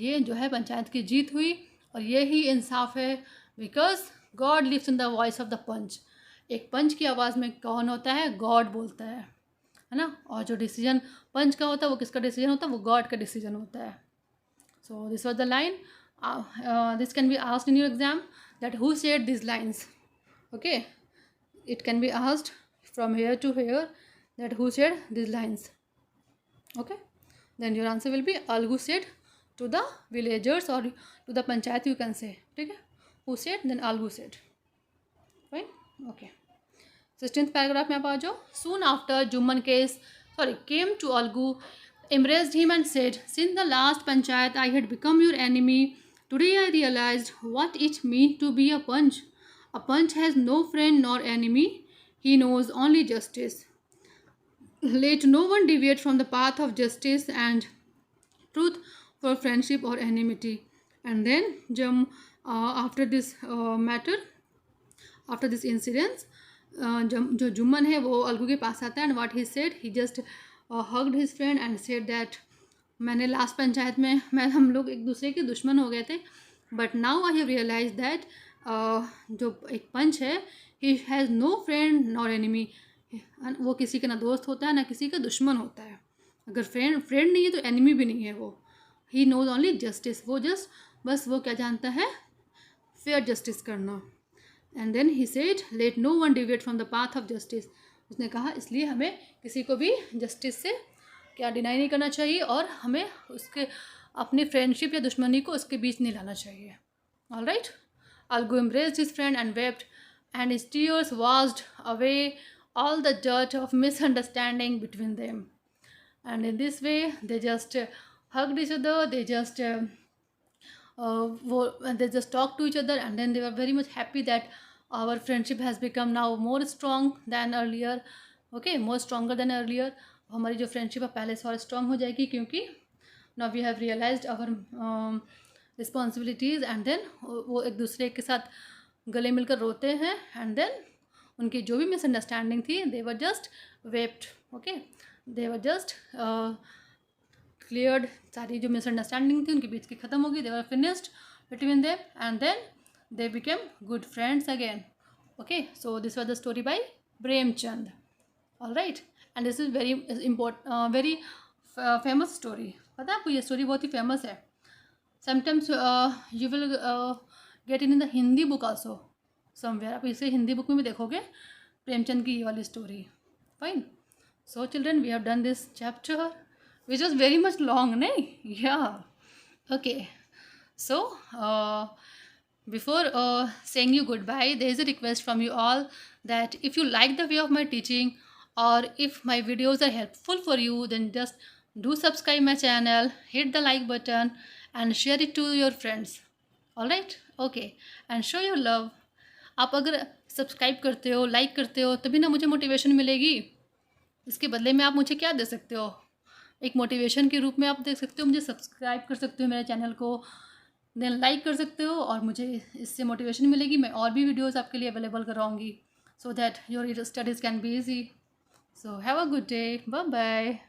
ये जो है पंचायत की जीत हुई और ये ही इंसाफ है। Because God lives in the voice of the panch. एक पंच की आवाज़ में कौन होता है? गॉड बोलता है ना। और जो डिसीजन पंच का होता है वो किसका डिसीजन होता है? वो गॉड का डिसीजन होता है। So this was the line. This can be asked in your exam, that who said these lines. Okay, it can be asked from here to here, that who said these lines. Okay, then your answer will be Algu said to the villagers or to the panchayat, you can say. Okay, who said? Then Algu said. Fine. Okay. 16th paragraph में आप आ जाओ. Soon after Juman came to Algu, embraced him and said, since the last panchayat I had become your enemy. Today I realized what it means to be a punch. A punch has no friend nor enemy. He knows only justice. Let no one deviate from the path of justice and truth for friendship or enmity. And then after this matter, after this incident, जो जुम्मन है वो अलगू के पास आता है. And what he said, he just hugged his friend and said that मैंने लास्ट पंचायत में हम लोग एक दूसरे के दुश्मन हो गए थे, but now I have realise that जो एक पंच है, he has no friend nor enemy. वो किसी का ना दोस्त होता है ना किसी का दुश्मन होता है. अगर फ्रेंड नहीं है तो एनिमी भी नहीं है वो. He knows only justice. वो बस वो क्या जानता है? फेयर जस्टिस करना. And then he said let no one deviate from the path of justice. उसने कहा इसलिए हमें किसी को भी जस्टिस से क्या डिनाई नहीं करना चाहिए और हमें उसके अपनी फ्रेंडशिप या दुश्मनी को उसके बीच नहीं लाना चाहिए. All right. Algu embraced his friend and wept, and his tears washed away all the dirt of misunderstanding between them. And in this way, they just hugged each other. They just talked to each other, and then they were very much happy that our friendship has become now more strong than earlier. Okay, more stronger than earlier. हमारी जो फ्रेंडशिप है पहले से और स्ट्रॉन्ग हो जाएगी, क्योंकि now we have realized our responsibilities. And then वो एक दूसरे के साथ गले मिलकर रोते हैं. एंड देन उनकी जो भी मिसअंडरस्टैंडिंग थी, they were just wiped. Okay, they were just cleared. सारी जो मिसअंडरस्टैंडिंग थी उनके बीच की ख़त्म होगी. They were finished between them and then they became good friends again. Okay, so this was the story by Premchand. All right. And this is very famous story. पता है आपको ये स्टोरी बहुत ही फेमस है. Sometimes you will get in the Hindi book also somewhere. आप इसे हिंदी बुक में भी देखोगे प्रेमचंद की ये वाली story. Fine. So children, we have done this chapter which was very much long, नहीं? या okay. So before saying you goodbye, there is a request from you all that if you like the way of my teaching or if my videos are helpful for you, then just do subscribe my channel, hit the like button and share it to your friends. All right. Okay, and show your love. आप अगर सब्सक्राइब करते हो, लाइक करते हो, तभी ना मुझे मोटिवेशन मिलेगी. इसके बदले में आप मुझे क्या दे सकते हो? एक मोटिवेशन के रूप में आप दे सकते हो, मुझे सब्सक्राइब कर सकते हो मेरे चैनल को, देन लाइक कर सकते हो, और मुझे इससे मोटिवेशन मिलेगी. मैं और भी वीडियोज़ आपके लिए अवेलेबल कराऊँगी, so that your studies can be easy. So have a good day. Bye bye.